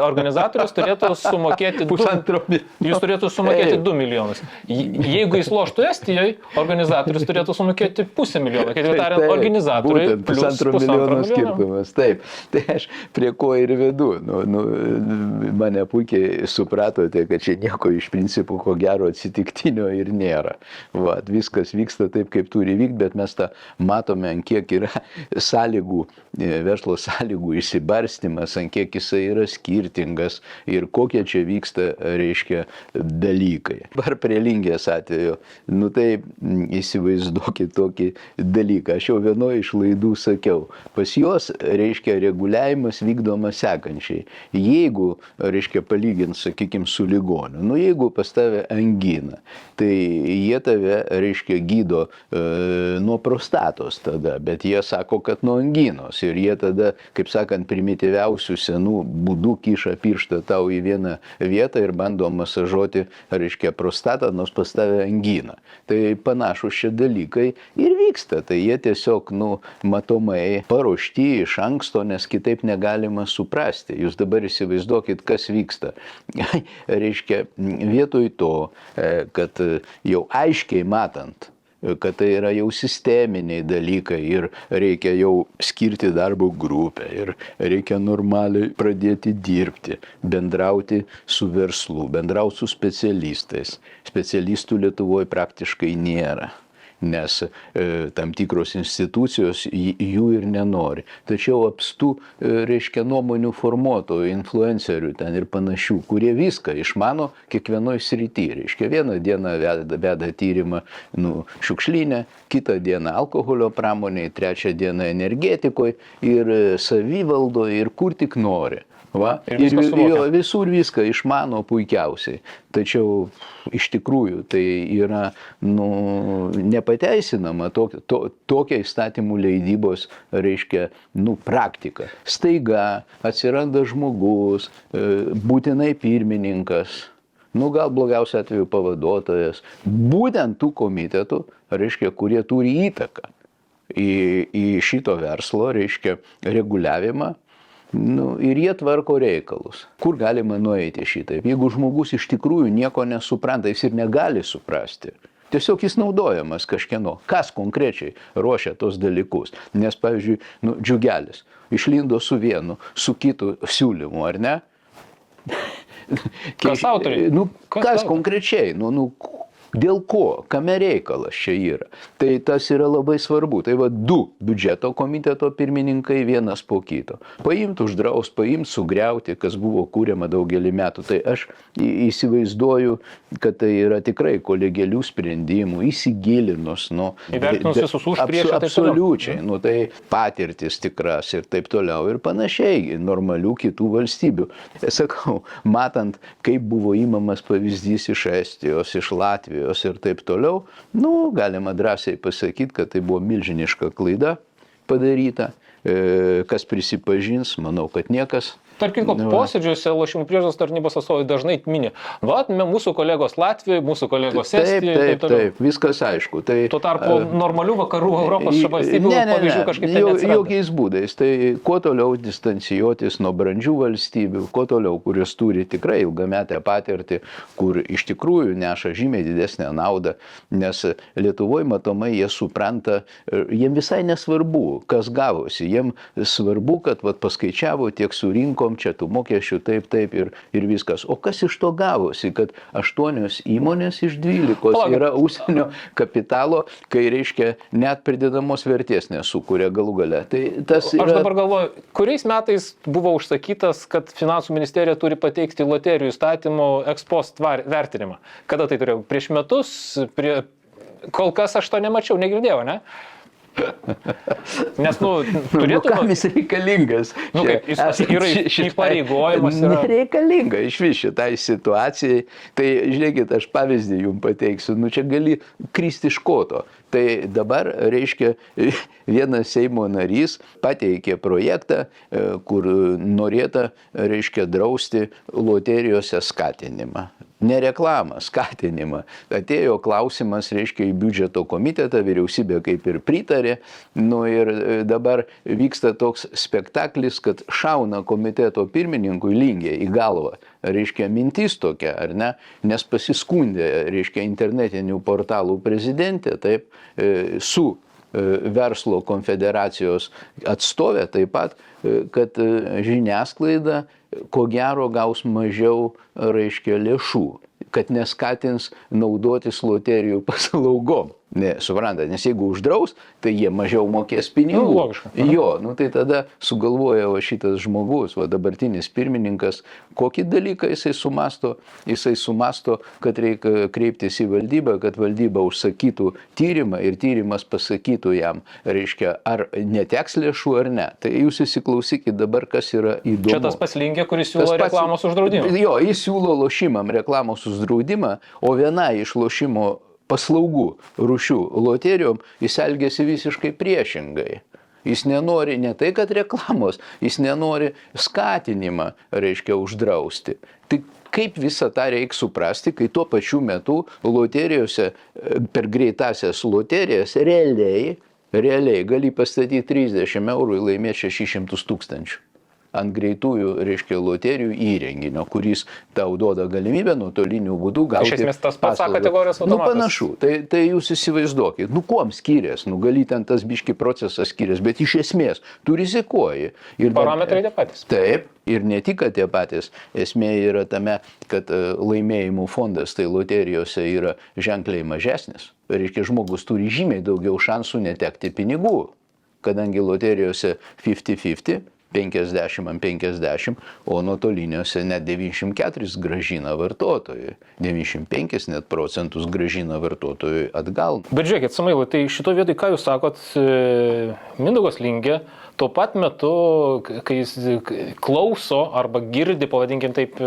organizatorius turėtų sumokėti 2 milijonus. Jeigu jis loštų Estijoje, organizatorius turėtų sumokėti 500 milijonų. Kitaip tariant, organizatoriui plus 1,5 milijono skirtumas. Taip, tai aš prie ko ir vedu. Mane puikiai supratote, kad čia nieko iš principų ko gero atsitiktinio ir nėra. Viskas vyksta taip, kaip turi vykti, bet mes tą matome, ant kiek yra sąlygų, verslo sąlygų išsibarstymas, ant kiek jisai yra skirtingas ir kokie čia vyksta, reiškia, dalykai. Ar prie Lingės atveju, tai įsivaizduokit tokį dalyką. Aš jau vienoje iš laidų sakiau, pas juos, reiškia, reguliavimas vykdomas sekančiai. Jeigu, reiškia, palygint, sakykime, su ligoniu, jeigu pas tave angina, tai jie tave, reiškia, gydo nuo prostatos tada, bet jie sako, kad nuo anginos ir jie tada, kaip sakant, primityviausių senų būdų kiša pirštą tau į vieną vietą ir bando masažuoti, reiškia, prostatą, nors pas tave angina. Tai panašus šie dalykai ir vyksta. Tai jie tiesiog, matomai paruošti iš anksto, nes kitaip negalima suprasti. Jūs dabar įsivaizduokit, kas vyksta. Reiškia, vietoj to, kad jau aiškiai matant, kad tai yra jau sisteminiai dalykai ir reikia jau skirti darbo grupę ir reikia normaliai pradėti dirbti, bendrauti su verslu, bendrauti su specialistais. Specialistų Lietuvoje praktiškai nėra, nes tam tikros institucijos jų ir nenori. Tačiau apstų, reiškia, nuomonių formuotojų, influencerių ten ir panašių, kurie viską išmano kiekvienoje srityje. Reiškia, vieną dieną veda tyrimą šiukšlyne, kitą dieną alkoholio pramonėje, trečią dieną energetikoje ir savivaldoje ir kur tik nori. Ir visur viską išmano puikiausiai. Tačiau iš tikrųjų tai yra nepateisinama tokia įstatymų leidybos, reiškia, praktika. Staiga atsiranda žmogus, būtinai pirmininkas, gal blogiausiu atveju pavaduotojas, būtent tų komitetų, reiškia, kurie turi įtaką į šito verslo, reiškia, reguliavimą. Ir jie tvarko reikalus. Kur galima nueiti šitaip? Jeigu žmogus iš tikrųjų nieko nesupranta, jis ir negali suprasti. Tiesiog jis naudojamas kažkieno. Kas konkrečiai ruošia tos dalykus? Nes, pavyzdžiui, Džiugelis išlindo su vienu, su kitu siūlymu, ar ne? Kas autoriai? Kas konkrečiai? Dėl ko? Kame reikalas čia yra? Tai tas yra labai svarbu. Tai du biudžeto komiteto pirmininkai vienas po kito. Paimt, uždraust, paimt, sugriauti, kas buvo kūriama daugelį metų. Tai aš įsivaizduoju, kad tai yra tikrai kolegialių sprendimų, įsigilinus. Įvertinus visus už prieš. Absoliučiai. Tai patirtis tikras ir taip toliau ir panašiai. Normalių kitų valstybių. Sakau, matant, kaip buvo įmamas pavyzdys iš Estijos, iš Latvijos, ir taip toliau, galima drąsiai pasakyti, kad tai buvo milžiniška klaida padaryta. Kas prisipažins, manau, kad niekas. Tarkim, posėdžiuose lošimų priežiūros tarnybos atstovai dažnai mini. Mūsų kolegos Latvijoje, mūsų kolegos Estijoje. Taip, viskas aišku. Tuo tarpu normalių vakarų Europos valstybių pavyzdžių kažkaip tai neatsiranda. Jokiais būdais. Tai kuo toliau distancijuotis nuo brandžių valstybių, kuo toliau, kurios turi tikrai ilgametę patirtį, kur iš tikrųjų neša žymiai didesnę naudą, nes Lietuvoje matomai jie supranta, jiem visai nesvarbu, kas gavosi. Jiem svarbu, kad paskaičiavo, tiek surinko, surinkom čia tų mokesčių, taip, ir viskas. O kas iš to gavosi, kad 8 įmonės iš 12 yra užsienio kapitalo, kai reiškia net pridedamos vertės nesukuria galų gale. Tai tas yra... Aš dabar galvoju, kuriais metais buvo užsakytas, kad Finansų ministerija turi pateikti loterijų įstatymų ekspost vertinimą? Kada tai turėjau? Prieš metus? Kol kas aš to nemačiau, negirdėjau, ne? Nes, turėtų... kam jis reikalingas? Jis yra įpareigojimas. Nereikalinga iš vis šitai situacijai. Tai, žiūrėkit, aš pavyzdį jums pateiksiu. Čia gali kristi iš koto. Tai dabar, reiškia, vienas Seimo narys pateikė projektą, kur norėta, reiškia, drausti loterijose skatinimą. Ne reklamą, skatinimą. Atėjo klausimas, reiškia, į biudžeto komitetą, vyriausybė kaip ir pritarė. Ir dabar vyksta toks spektaklis, kad šauna komiteto pirmininkui Lingė į galvą. Reiškia, mintis tokia, ar ne? Nes pasiskundė, reiškia, internetinių portalų prezidentė, taip, su verslo konfederacijos atstovė taip pat, kad žiniasklaida ko gero gaus mažiau, reiškia, lėšų, kad neskatins naudotis loterijų paslaugom. Supranta, nes jeigu uždraus, tai jie mažiau mokės pinigų. Logiška. Jo, tai tada sugalvoja šitas žmogus, dabartinis pirmininkas, kokį dalyką jisai sumasto, kad reikia kreiptis į valdybą, kad valdyba užsakytų tyrimą ir tyrimas pasakytų jam, reiškia, ar neteks lėšų ar ne. Tai jūs įsiklausykit dabar, kas yra įdomu. Čia tas pats Lingė, kuris siūlo reklamos uždraudimą. Jo, jis siūlo lošimam reklamos uždraudimą, o viena iš lošimo paslaugų rūšių loterijom jis elgiasi visiškai priešingai. Jis nenori ne tai, kad reklamos, jis nenori skatinimą, reiškia, uždrausti. Tai kaip visą tą reikia suprasti, kai tuo pačiu metu loterijose, per greitasias loterijas, realiai gali pastatyti 30 eurų ir laimėti 600 000. Ant greitųjų, reiškia, loterijų įrenginio, kuris tau duoda galimybę nuotoliniu būdu gauti. Iš esmės tas pats kategorijos automatas. Panašu. Tai jūs įsivaizduokit. Kuom skiriasi? Gali ten tas biški procesas skiriasi, bet iš esmės tu rizikuoji. Parametrai tie patys. Taip. Ir ne tik, kad tie patys. Esmė yra tame, kad laimėjimų fondas tai loterijose yra ženkliai mažesnis. Reiškia, žmogus turi žymiai daugiau šansų netekti pinigų, kadangi loterijose 50-50. 50-50, o nuotoliniuose net 94 grąžina vartotojui, 95 net procentus grąžina vartotojui atgal. Bet žiūrėkit, Samailai, tai šito vietoj, ką jūs sakot, Mindaugas Lingė, tuo pat metu, kai jis klauso arba girdi, pavadinkim taip,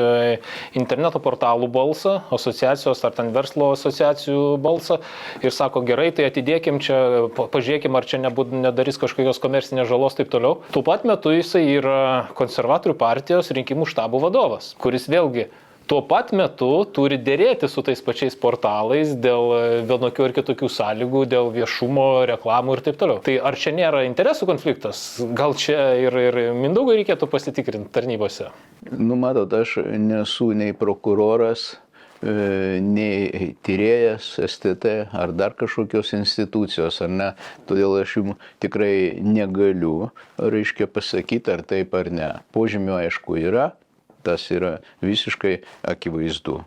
interneto portalų balsą, asociacijos ar ten verslo asociacijų balsą ir sako, gerai, tai atidėkim čia, pažiūrėkim, ar čia nedarys kažkokios komercinės žalos, taip toliau. Tuo pat metu jisai yra konservatorių partijos rinkimų štabų vadovas, kuris vėlgi tuo pat metu turi dėrėti su tais pačiais portalais dėl vienokių ir kitokių sąlygų, dėl viešumo, reklamų ir taip toliau. Tai ar čia nėra interesų konfliktas? Gal čia ir Mindaugui reikėtų pasitikrinti tarnybose? Matot, aš nesu nei prokuroras, nei tyrėjas STT ar dar kažkokios institucijos, ar ne. Todėl aš jums tikrai negaliu, reiškia, pasakyti, ar taip ar ne. Požymių aišku yra. Tas yra visiškai akivaizdu.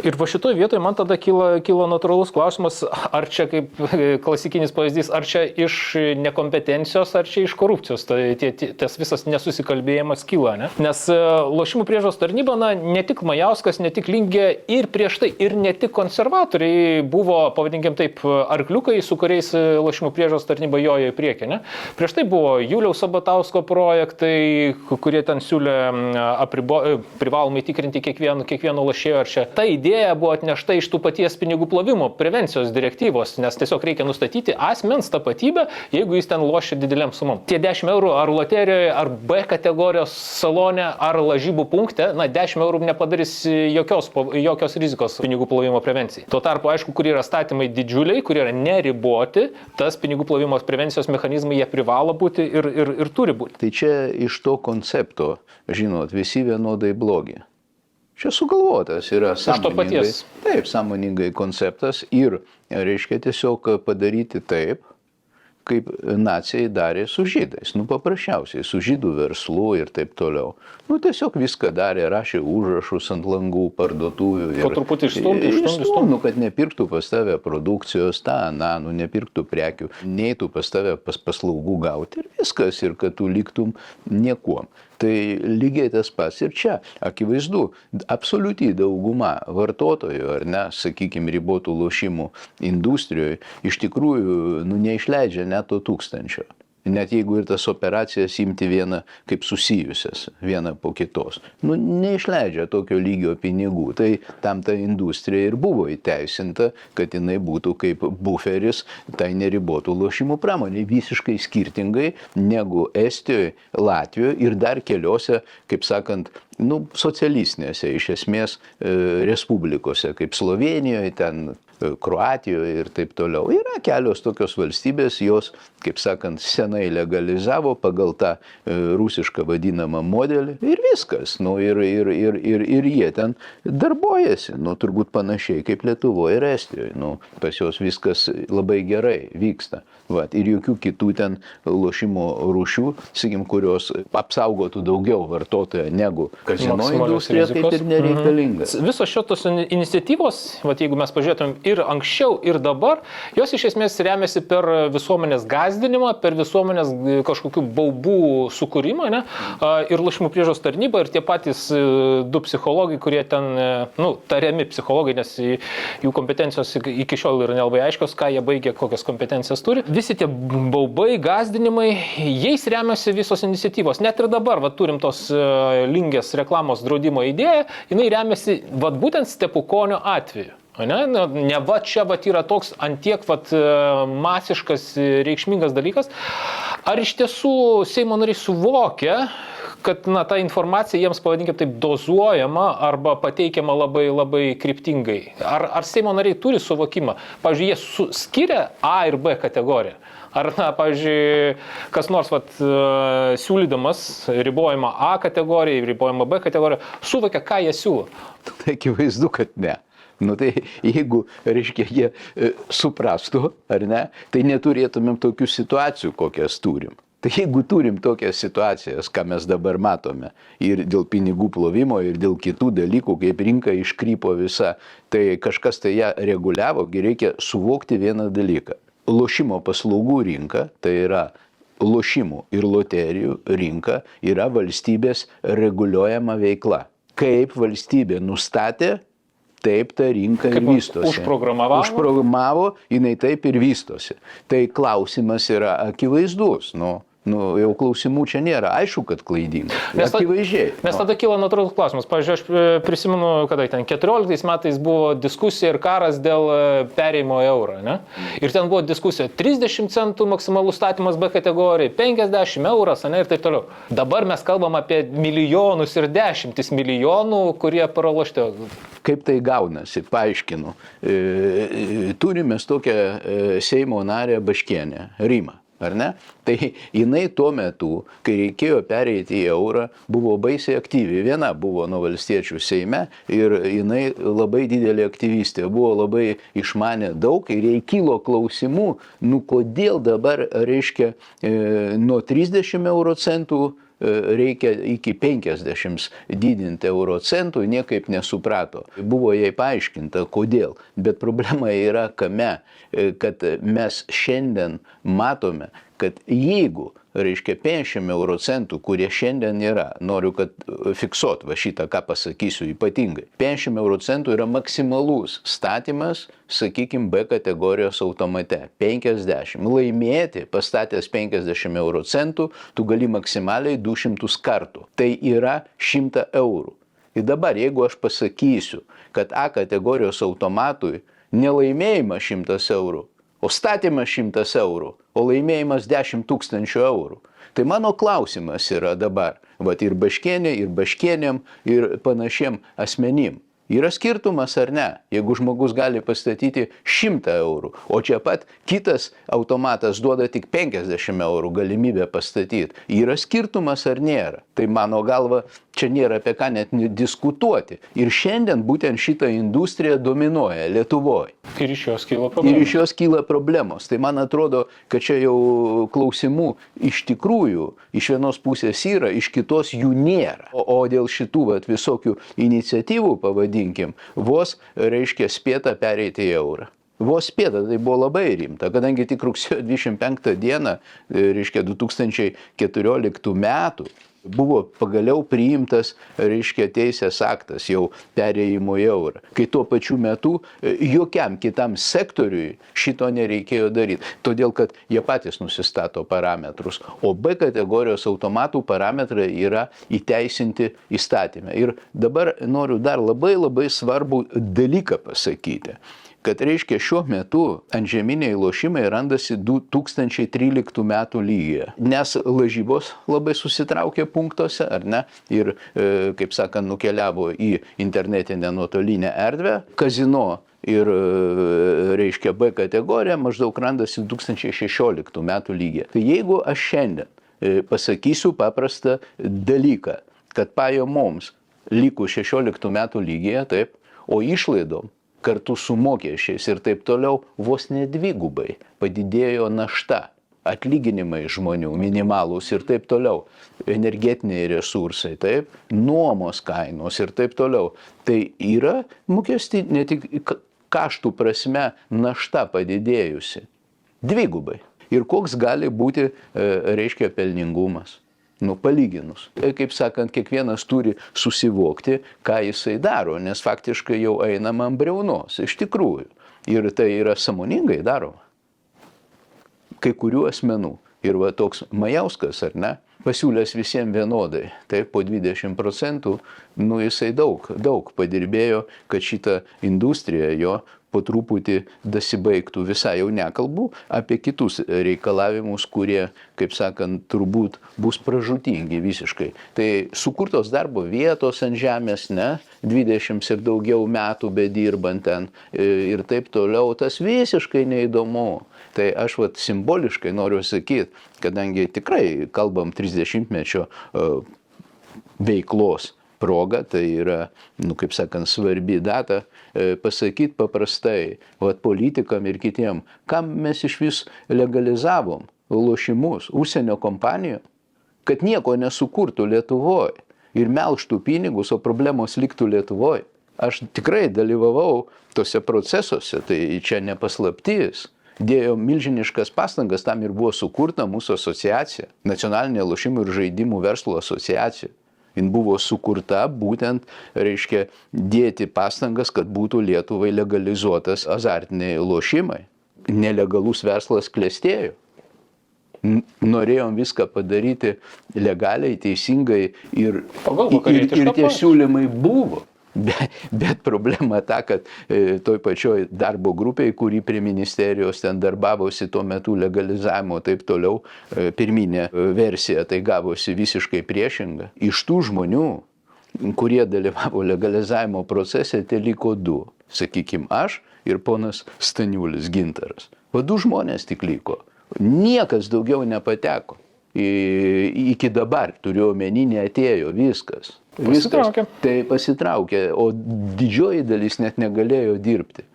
Ir va šitoje vietoje man tada kyla natūralus klausimas, ar čia kaip klasikinis pavyzdys, ar čia iš nekompetencijos, ar čia iš korupcijos, tas visas nesusikalbėjimas kyla, ne? Nes lošimų priežiūros tarnyba, ne tik Majauskas, ne tik Lingė ir prieš tai, ir ne tik konservatoriai buvo, pavadinkim taip, arkliukai, su kuriais lošimų priežiūros tarnyba jojo į priekį, ne? Prieš tai buvo Juliaus Sabatausko projektai, kurie ten siūlė privalomai tikrinti kiekvieno lošėjo, ar čia. Tai idėja buvo atnešta iš tų paties pinigų plovimo prevencijos direktyvos, nes tiesiog reikia nustatyti asmens tapatybę, jeigu jis ten lošia dideliam sumom. Tie 10 eurų ar loterijoje, ar B kategorijos salone, ar lažybų punkte, 10 eurų nepadarys jokios rizikos pinigų plovimo prevencijai. Tuo tarpu, aišku, kur yra statymai didžiuliai, kurie yra neriboti, tas pinigų plovimo prevencijos mechanizmai jie privalo būti ir turi būti. Tai čia iš to koncepto, žinot, visi vienodai blogi. Čia sugalvotas yra sąmoningai konceptas ir reiškia tiesiog padaryti taip, kaip nacijai darė su žydais. Nu, paprasčiausiai, su žydų verslu ir taip toliau. Nu, tiesiog viską darė, rašė užrašus ant langų, parduotuvių. Po truputį išstumti. Nu, kad nepirktų pas tave produkcijos, nu, nepirktų prekių, neitų pas tave paslaugų gauti ir viskas, ir kad tu liktum niekuom. Tai lygiai tas pats ir čia. Akivaizdu, absoliuti dauguma vartotojų, ar ne, sakykime, ribotų lošimų industrijoje, iš tikrųjų neišleidžia net to 1000. Net jeigu ir tas operacijas imti vieną kaip susijusias, vieną po kitos. Neišleidžia tokio lygio pinigų. Tai tam ta industrija ir buvo įteisinta, kad jinai būtų kaip buferis tai neribotų lošimų pramonė. Visiškai skirtingai negu Estijoje, Latvijoje ir dar keliose, kaip sakant, socialistinėse iš esmės respublikose, kaip Slovenijoje, ten Kroatijoje ir taip toliau. Yra kelios tokios valstybės, jos, kaip sakant, senai legalizavo pagal tą rusišką vadinamą modelį ir viskas. Ir jie ten darbojasi, turbūt panašiai kaip Lietuvoje ir Estijoje. Pas jos viskas labai gerai vyksta. Ir jokių kitų ten lošimo rūšių, sakykim, kurios apsaugotų daugiau vartotoją negu kazino industrija, taip ir nereikalinga. Visos šitos iniciatyvos, jeigu mes pažiūrėtumėm ir anksčiau, ir dabar, jos iš esmės remiasi per visuomenės gąsdinimą, per visuomenės kažkokių baubų sukūrimą, ne? Ir lošimų priežiūros tarnyba, ir tie patys du psichologai, kurie ten, tariami psichologai, nes jų kompetencijos iki šiol yra nelabai aiškios, ką jie baigė, kokias kompetencijas turi. Visi tie baubai, gąsdinimai, jais remiasi visos iniciatyvos. Net ir dabar turim tos Lingės reklamos draudimo idėją, jinai remiasi būtent Stepukonio atveju. Ne va čia yra toks antiek masiškas, reikšmingas dalykas. Ar iš tiesų Seimo nariai suvokia, kad ta informacija jiems, pavadinkime taip, dozuojama arba pateikiama labai, labai kryptingai? Ar Seimo nariai turi suvokimą? Pavyzdžiui, jie skiria A ir B kategoriją? Ar, pavyzdžiui, kas nors siūlydamas ribojimą A kategoriją, ribojimą B kategoriją, suvokia, ką jie siūlo? Tai akivaizdu, kad ne. Tai jeigu, jie suprastų, ar ne, tai neturėtumėm tokių situacijų, kokias turim. Tai jeigu turim tokias situacijas, ką mes dabar matome, ir dėl pinigų plovimo, ir dėl kitų dalykų, kaip rinka iškrypo visa, tai kažkas tai ją reguliavo, reikia suvokti vieną dalyką. Lošimo paslaugų rinka, tai yra lošimų ir loterijų rinka, yra valstybės reguliuojama veikla. Kaip valstybė nustatė, taip ta rinka ir vystosi. Užprogramavo, jinai taip ir vystosi. Tai klausimas yra akivaizdus. Jau klausimų čia nėra. Aišku, kad klaidinga. Akivaizdžiai. Nes tada kyla natūralus klausimas. Pavyzdžiui, aš prisimenu, kada ten 14 metais buvo diskusija ir karas dėl perėjimo į eurą. Ne? Ir ten buvo diskusija 30 centų maksimalus statymas B kategorijai, 50 euras, ne, ir taip toliau. Dabar mes kalbam apie milijonus ir dešimtis milijonų, kurie pralošti. Kaip tai gaunasi, paaiškinu. Turime tokią Seimo narę Baškienę, Rimą. Ar ne? Tai jinai tuo metu, kai reikėjo pereiti į eurą, buvo baisiai aktyvi. Viena buvo nuo valstiečių Seime ir jinai labai didelė aktyvistė, buvo labai išmanė daug ir jai kilo klausimų, kodėl dabar reiškia nuo 30 euro centų reikia iki 50 didinti euro centų, niekaip nesuprato. Buvo jai paaiškinta, kodėl. Bet problema yra kame, kad mes šiandien matome, kad jeigu, reiškia, 50 euro centų, kurie šiandien yra, noriu, kad fiksuot šitą, ką pasakysiu ypatingai, 50 euro centų yra maksimalus statymas, sakykime, B kategorijos automate. 50. Laimėti, pastatęs 50 euro centų, tu gali maksimaliai 200 kartų. Tai yra 100 eurų. Ir dabar, jeigu aš pasakysiu, kad A kategorijos automatui nelaimėjimas 100 eurų, o statymas 100 eurų, o laimėjimas 10 000 eurų. Tai mano klausimas yra dabar, ir Baškienė, ir Baškienėm, ir panašiem asmenim. Yra skirtumas ar ne, jeigu žmogus gali pastatyti 100 eurų, o čia pat kitas automatas duoda tik 50 eurų galimybę pastatyti. Yra skirtumas ar nėra? Tai mano galva, čia nėra apie ką net diskutuoti. Ir šiandien būtent šitą industriją dominuoja Lietuvoje. Ir iš jos kyla problemos. Ir iš jos kyla problemos. Tai man atrodo, kad čia jau klausimų iš tikrųjų iš vienos pusės yra, iš kitos jų nėra. O dėl šitų visokių iniciatyvų, pavadinkim, vos, reiškia, spėta pereiti į eurą. Vos spėta, tai buvo labai rimta, kadangi tik rugsėjo 25 dieną, reiškia, 2014 metų, buvo pagaliau priimtas, reiškia, teisės aktas jau perėjimo į eurą. Kai tuo pačiu metu jokiam kitam sektoriui šito nereikėjo daryti. Todėl, kad jie patys nusistato parametrus. O B kategorijos automatų parametrai yra įteisinti įstatymę. Ir dabar noriu dar labai svarbų dalyką pasakyti. Kad reiškia šiuo metu antžeminiai lošimai randasi 2013 metų lygyje, nes lažybos labai susitraukė punktuose, ar ne, ir, kaip sakant, nukeliavo į internetinę nuotolinę erdvę, kazino ir, reiškia, B kategorija maždaug randasi 2016 metų lygyje. Tai jeigu aš šiandien pasakysiu paprastą dalyką, kad pajamoms likus 16 metų lygyje, taip, o išlaidom kartu su mokesčiais ir taip toliau vos ne dvigubai padidėjo našta, atlyginimai žmonių minimalūs ir taip toliau, energetiniai resursai, taip, nuomos kainos ir taip toliau. Tai yra ne tik kaštų prasme našta padidėjusi, dvigubai. Ir koks gali būti, reiškia, pelningumas? Palyginus. Kaip sakant, kiekvienas turi susivokti, ką jisai daro, nes faktiškai jau einama ant briaunos, iš tikrųjų. Ir tai yra sąmoningai daroma. Kai kurių asmenų. Ir toks Majauskas, ar ne, pasiūlęs visiems vienodai, tai po 20%, jisai daug padirbėjo, kad šitą industriją jo po truputį dasibaigtų. Visai jau nekalbu apie kitus reikalavimus, kurie, kaip sakant, turbūt bus pražūtingi visiškai. Tai sukurtos darbo vietos ant žemės, ne, 20 ir daugiau metų bedirbant ten ir taip toliau, tas visiškai neįdomu. Tai aš simboliškai noriu sakyti, kadangi tikrai kalbam 30-mečio veiklos proga, tai yra, kaip sakant, svarbi data, pasakyti paprastai, politikam ir kitiem, kam mes iš vis legalizavom lošimus užsienio kompanijų, kad nieko nesukurtų Lietuvoje ir melžtų pinigus, o problemos liktų Lietuvoje. Aš tikrai dalyvavau tose procesuose, tai čia ne paslaptis. Dėjo milžiniškas pastangas, tam ir buvo sukurta mūsų asociacija, Nacionalinė lošimų ir žaidimų verslo asociacija. Jin buvo sukurta būtent, reiškia, dėti pastangas, kad būtų Lietuvai legalizuotas azartiniai lošimai. Nelegalus verslas klestėjo. Norėjom viską padaryti legaliai, teisingai ir tie siūlymai buvo. Bet problema ta, kad toj pačioj darbo grupiai, kuri prie ministerijos ten darbavosi tuo metu legalizavimo taip toliau, pirminė versija tai gavosi visiškai priešinga. Iš tų žmonių, kurie dalyvavo legalizavimo procese, tai liko du. Sakykime, aš ir ponas Staniulis Gintaras. O du žmonės tik liko. Niekas daugiau nepateko. Iki dabar, turiu omeny, neatėjo viskas. Pasitraukė. Tai pasitraukė, o didžioji dalis net negalėjo dirbti.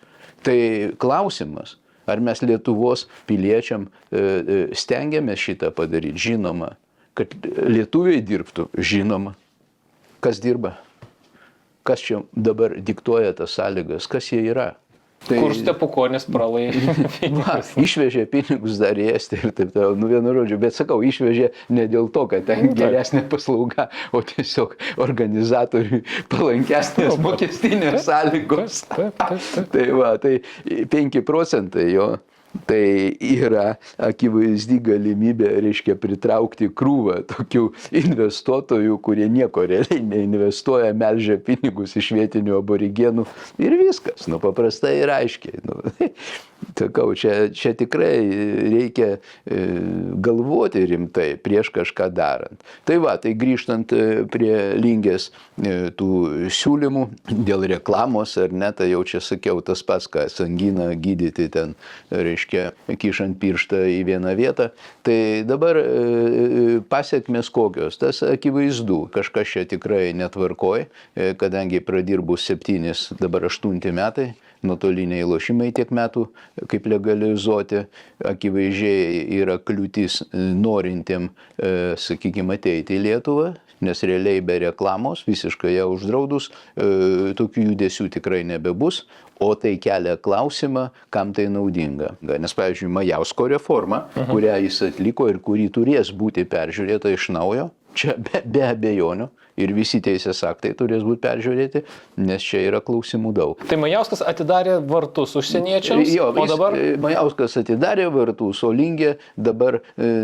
Tai klausimas, ar mes Lietuvos piliečiam stengiamės šitą padaryti, žinoma. Kad lietuviai dirbtų, žinoma. Kas dirba? Kas čia dabar diktuoja tas sąlygas? Kas jie yra? Tai, kur stepukonis pralaimėjo. Išvežė pinigus dar į Estiją ir taip toliau, vienu žodžiu, bet sakau, išvežė ne dėl to, kad ten geresnė paslauga, o tiesiog organizatoriui palankesnės mokestinės sąlygos. Tai 5% jo. Tai yra akivaizdi galimybė, reiškia, pritraukti krūvą tokių investuotojų, kurie nieko realiai neinvestuoja, melžia pinigus iš vietinių aborigenų ir viskas, paprastai ir aiškiai. Sakau, čia tikrai reikia galvoti rimtai prieš kažką darant. Tai va, tai grįžtant prie Lingės tų siūlymų dėl reklamos, ar ne, tai jau čia sakiau tas pats, ką anginą gydyti ten, reiškia, kišant pirštą į vieną vietą. Tai dabar pasiekmės kokios, tas akivaizdu, kažkas čia tikrai netvarkoj, kadangi pradirbus 7, dabar 8 metai, nuotoliniai lošimai tiek metų, kaip legalizuoti, akivaizdžiai yra kliūtis norintiem, sakykime, ateiti į Lietuvą, nes realiai be reklamos, visiškai ją uždraudus, tokių judesių tikrai nebebus, o tai kelia klausimą, kam tai naudinga. Nes, pavyzdžiui, Majausko reforma, kurią jis atliko ir kuri turės būti peržiūrėta iš naujo, čia be abejonių. Ir visi teisės aktai turės būti peržiūrėti, nes čia yra klausimų daug. Tai Majauskas atidarė vartus užsieniečiams, o dabar... Majauskas atidarė vartus, o Lingė dabar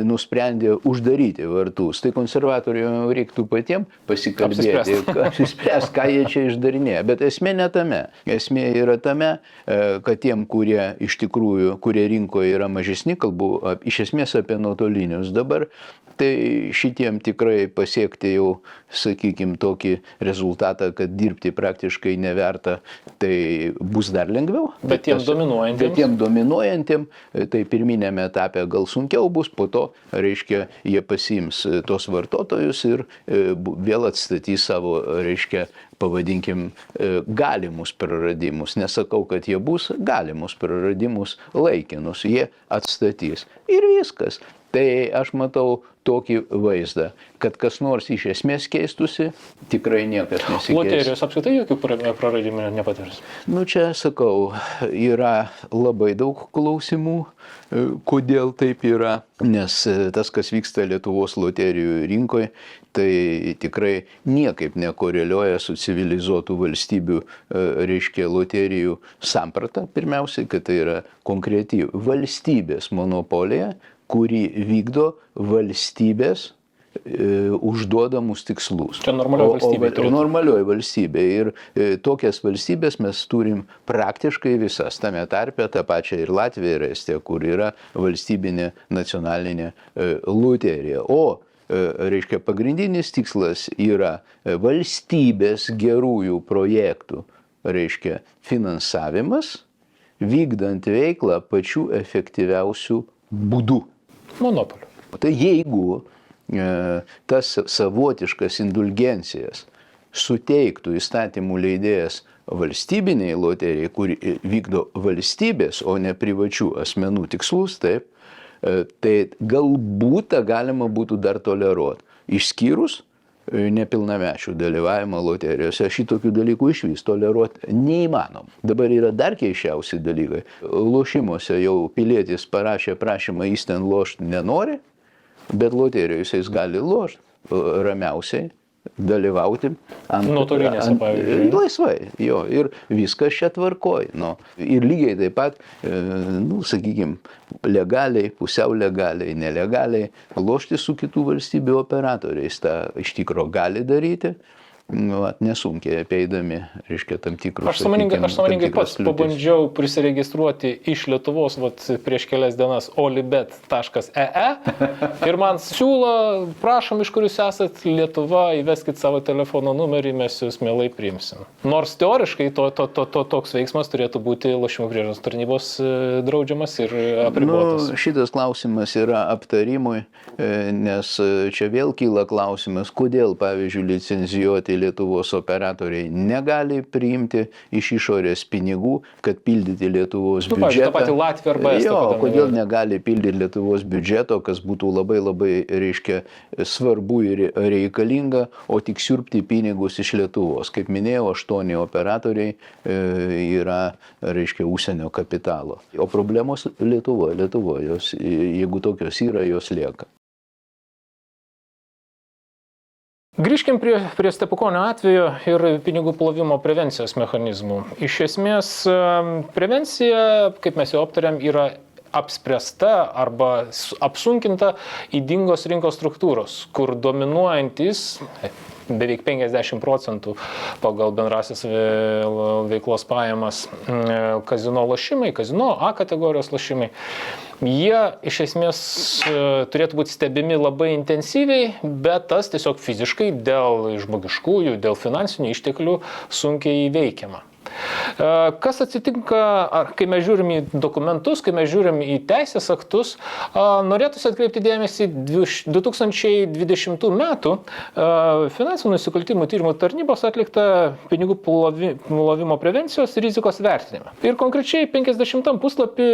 nusprendė uždaryti vartus. Tai konservatorių reiktų patiems pasikalbėti, apsispręs, ką jie čia išdarinėja. Bet esmė ne tame. Esmė yra tame, kad tiem, kurie iš tikrųjų, kurie rinkoje yra mažesni, kalbu iš esmės apie nuotolinius dabar, tai šitiem tikrai pasiekti jau, sakykime, tokį rezultatą, kad dirbti praktiškai neverta, tai bus dar lengviau. Bet tiem dominuojantiem? Bet tiem dominuojantiem, tai pirminėme etape gal sunkiau bus, po to, reiškia, jie pasiims tos vartotojus ir vėl atstatys savo, reiškia, pavadinkim, galimus praradimus. Nesakau, kad jie bus galimus praradimus laikinus, jie atstatys. Ir viskas. Tai aš matau tokį vaizdą, kad kas nors iš esmės keistusi, tikrai niekas nesikeis. Loterijos apskritai jokių praradimų nepatirs? Nu čia, sakau, yra labai daug klausimų, kodėl taip yra, nes tas, kas vyksta Lietuvos loterijų rinkoje, tai tikrai niekaip nekoreliuoja su civilizuotų valstybių, reiškia, loterijų samprata, pirmiausiai, kad tai yra konkreti valstybės monopolija, kuri vykdo valstybės užduodamus tikslus. Čia normalioji valstybė. Normalioji valstybė. Ir tokias valstybės mes turim praktiškai visas, tame tarpe tą pačią ir Latviją, ir Estiją, kur yra valstybinė nacionalinė loterija. O, reiškia, pagrindinis tikslas yra valstybės gerųjų projektų, reiškia, finansavimas, vykdant veiklą pačių efektyviausių būdų. Monopolių. Tai jeigu tas savotiškas indulgencijas suteiktų įstatymų leidėjas valstybiniai loterijai, kur vykdo valstybės, o ne privačių asmenų tikslus, taip, tai galbūt tą galima būtų dar toleruoti. Išskyrus nepilnamečių dalyvavimą loterijose. Šitokių dalykų išvis toleruoti neįmanom. Dabar yra dar keiščiausi dalykai. Lošimuose jau pilietis parašė prašymą, jis ten lošti nenori, bet loterijose jis gali lošti ramiausiai, dalyvauti. Nuotolinėse, pavyzdžiui. Laisvai, jo, ir viskas čia tvarkoj. Nu, ir lygiai taip pat, sakykime, legaliai, pusiau legaliai, nelegaliai, lošti su kitų valstybių operatoriais. Ta iš tikro gali daryti, nesunkiai apeidami, reiškia, tam tikrus. Aš sąmoningai pats pabandžiau prisiregistruoti iš Lietuvos prieš kelias dienas olibet.ee ir man siūlo, prašom, iš kur jūs esat, Lietuva, įveskit savo telefono numerį, mes jūs mielai priimsim. Nors teoriškai toks veiksmas turėtų būti lošimų priežiūros tarnybos draudžiamas ir apribotas. Šitas klausimas yra aptarimui, nes čia vėl kyla klausimas, kodėl, pavyzdžiui, licencijuoti Lietuvos operatoriai negali priimti iš išorės pinigų, kad pildyti Lietuvos biudžetą. Pavyzdžiui, tą patį Latviją arba Estiją. Kodėl negali pildyti Lietuvos biudžeto, kas būtų labai, reiškia, svarbu ir reikalinga, o tik siurbti pinigus iš Lietuvos. Kaip minėjau, 8 operatoriai yra, reiškia, užsienio kapitalo. O problemos Lietuvoje, jos, jeigu tokios yra, jos lieka. Grįžkim prie Stepukonio atvejo ir pinigų plovimo prevencijos mechanizmų. Iš esmės, prevencija, kaip mes jau aptarėm, yra apspręsta arba apsunkinta ydingos rinkos struktūros, kur dominuojantis beveik 50% pagal bendrasis veiklos pajamas kazino lošimai, kazino A kategorijos lošimai. Jie iš esmės turėtų būti stebimi labai intensyviai, bet tas tiesiog fiziškai dėl žmogiškųjų, dėl finansinių išteklių sunkiai įveikiama. Kas atsitinka, kai mes žiūrim į dokumentus, kai mes žiūrim į teisės aktus, norėtųsi atkreipti dėmesį 2020 metų finansinių nusikaltimų tyrimų tarnybos atliktą pinigų plovimo prevencijos rizikos vertinimą. Ir konkrečiai 50 puslapį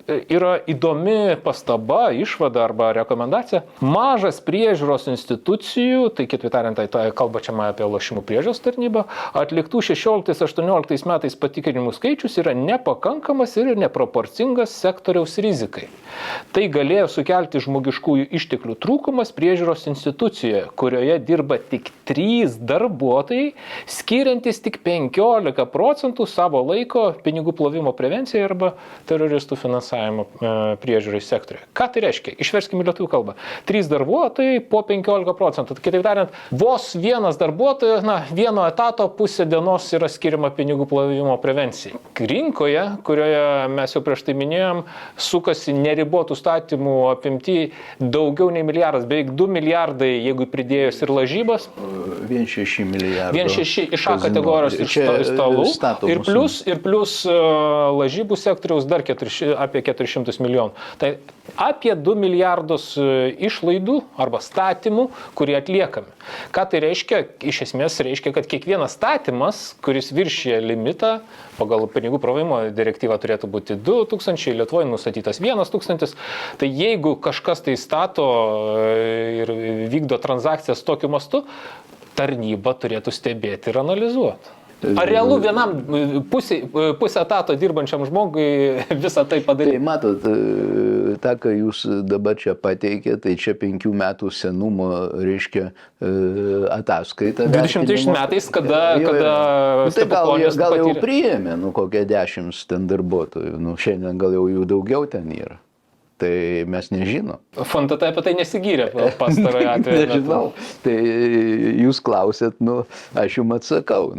yra įdomi pastaba, išvada arba rekomendacija. Mažas priežiūros institucijų, tai kitaip tariant, tai kalba čia apie lošimų priežiūros tarnybą, atliktų 16-18 metais patikrinimų skaičius yra nepakankamas ir neproporcingas sektoriaus rizikai. Tai galėjo sukelti žmogiškųjų išteklių trūkumas priežiūros institucijoje, kurioje dirba tik 3 darbuotojai, skiriantis tik 15% savo laiko pinigų plovimo prevencijai arba teroristų finansavimo priežiūrai sektoriuje. Ką tai reiškia? Išverskime į lietuvių kalbą. 3 darbuotojai po 15%. Kitaip tariant, vos vienas darbuotojas, vieno etato pusė dienos yra skiriama pinigų plovimo prevencijai. Rinkoje, kurioje mes jau prieš tai minėjom, sukasi neribotų statymų apimti daugiau nei milijardas, beveik 2 milijardai, jeigu pridėjus ir lažybas. 1,6 milijardo. 1,6 iš A kategorijos ir stalų. Ir plus lažybų sektoriaus dar apie 400 milijonų. Tai apie 2 milijardus išlaidų arba statymų, kurie atliekami. Ką tai reiškia? Iš esmės reiškia, kad kiekvienas statymas, kuris viršyje limitą, pagal pinigų plovimo direktyvą turėtų būti 2000, Lietuvoje nustatytas 1000. Tai jeigu kažkas tai stato ir vykdo transakcijas tokiu mastu, tarnyba turėtų stebėti ir analizuoti. Ar realu vienam pusę etato dirbančiam žmogui visą tai padaryti? Tai matot, tą, ką jūs dabar čia pateikė, tai čia 5 metų senumo, reiškia, ataskaita. 20 metais, kada tai gal jau priėmė, kokie 10 ten darbuotojų, šiandien gal jau jų daugiau ten yra. Tai mes nežinom. FNTT apie tai nesigyrė pastarojo atveju. Nežinau. Tai jūs klausėt, aš jums atsakau.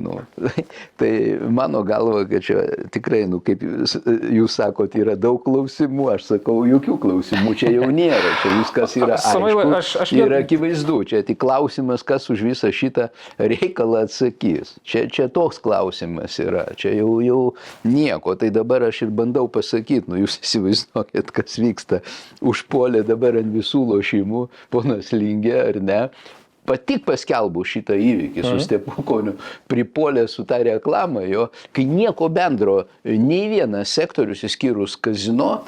Tai mano galva, kad čia tikrai, kaip jūs sakot, yra daug klausimų, aš sakau, jokių klausimų čia jau nėra. Čia viskas yra aišku ir akivaizdu. Čia tik klausimas, kas už visą šitą reikalą atsakys. Čia toks klausimas yra. Čia jau nieko. Tai dabar aš ir bandau pasakyti, jūs įsivaizduokit, kas vyksta. Užpuolė dabar ant visų lošimų, ponas Lingė, ar ne? Tik paskelbų šitą įvykį su Stepukoniu, pripuolė su tą reklamą jo, kai nieko bendro, nei vienas sektorius, išskyrus kazino,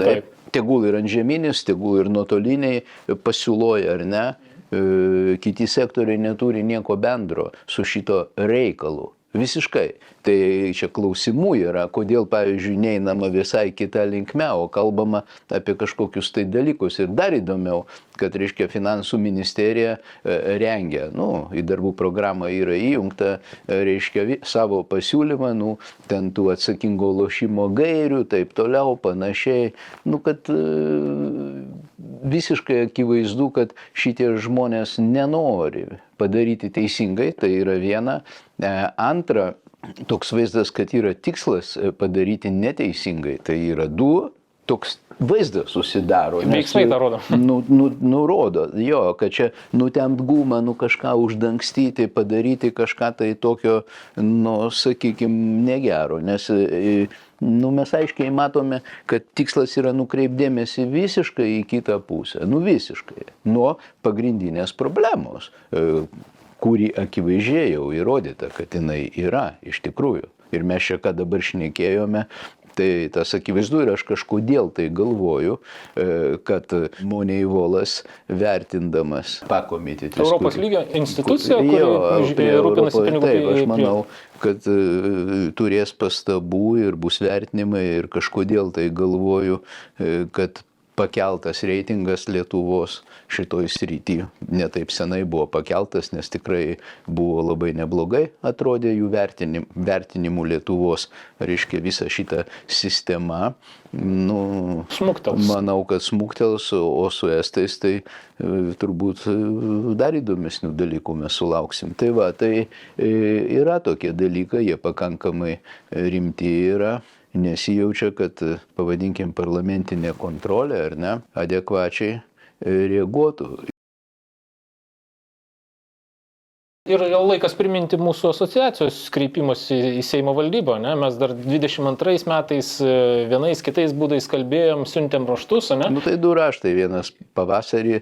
tegul ir antžeminis, tegul ir nuotoliniai pasiūloja, ar ne? Kiti sektoriai neturi nieko bendro su šito reikalu. Visiškai. Tai čia klausimų yra, kodėl, pavyzdžiui, neinama visai kita linkme, o kalbama apie kažkokius tai dalykus. Ir dar įdomiau, kad, reiškia, finansų ministerija rengia, į darbų programą yra įjungta, reiškia, savo pasiūlymą, ten tų atsakingo lošimo gairių, taip toliau, panašiai, kad visiškai akivaizdu, kad šitie žmonės nenori padaryti teisingai, tai yra viena. Antra, toks vaizdas, kad yra tikslas padaryti neteisingai, tai yra 2, toks vaizdas susidaro. Veiksmai tą rodo. Nurodo, jo, kad čia nutempt gumą, kažką uždangstyti, padaryti kažką tai tokio, sakykime, negero, nes mes aiškiai matome, kad tikslas yra nukreipdėmėsi visiškai į kitą pusę, visiškai, nuo pagrindinės problemos, kuri akivaizdžiai jau įrodyta, kad jinai yra iš tikrųjų. Ir mes čia, ką dabar šnekėjome, tai tas akivaizdu ir aš kažkodėl tai galvoju, kad Moneyvalas vertindamas pakomitėtis. Europos lygio institucija, kuri rūpinasi pinigų plovimo. Taip, aš manau, kad turės pastabų ir bus vertinimai ir kažkodėl tai galvoju, kad pakeltas reitingas Lietuvos šitoj srity. Netaip senai buvo pakeltas, nes tikrai buvo labai neblogai, atrodė jų vertinimų Lietuvos, reiškia visa šita sistema. Nu, smuktels. Manau, kad smuktels, o su estais tai turbūt dar įdomesnių dalykų mes sulauksim. Tai va, tai yra tokie dalykai, jie pakankamai rimti yra. Nesijaučia, kad, pavadinkim, parlamentinė kontrolė, ar ne, adekvačiai reaguotų. Ir jau laikas priminti mūsų asociacijos kreipimosi į Seimo valdybą, ne? Mes dar 22 metais vienais kitais būdais kalbėjom, siuntėm raštus, ne? Nu tai du raštai, vienas pavasarį,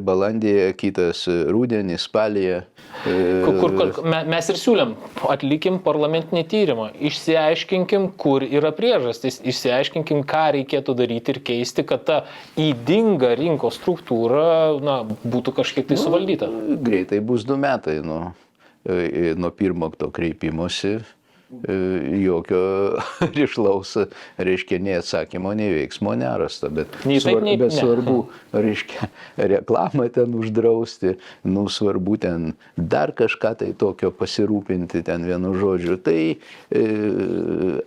balandėje, kitas rudenį, spalėje. Mes ir siūlėm, atlikim parlamentinį tyrimą, išsiaiškinkim, kur yra priežastys, išsiaiškinkim, ką reikėtų daryti ir keisti, kad ta ydinga rinkos struktūra būtų kažkiek tai suvaldyta. Greitai bus 2 metai nuo pirmo to kreipimosi. Jokio rišlaus, reiškia, nei atsakymo, nei veiksmo nerasta, bet svarbu, reiškia, reklamą ten uždrausti, svarbu ten dar kažką tai tokio pasirūpinti ten vienu žodžiu. Tai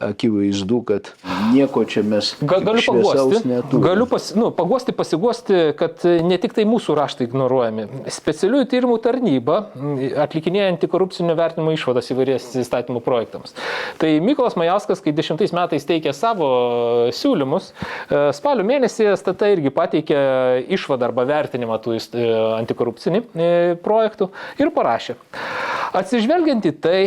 akivaizdu, kad nieko čia mes šviesaus neturime. Galiu paguosti, kad ne tik tai mūsų raštai ignoruojami. Specialiųjų tyrimų tarnyba atlikinėja antikorupcinio vertinimo išvadas įvairiais įstatymų projektams. Tai Mykolas Majauskas, kai 10 metais teikė savo siūlymus, spalio mėnesį STT irgi pateikė išvadą arba vertinimą tų antikorupcinį projektų ir parašė. Atsižvelgiant į tai,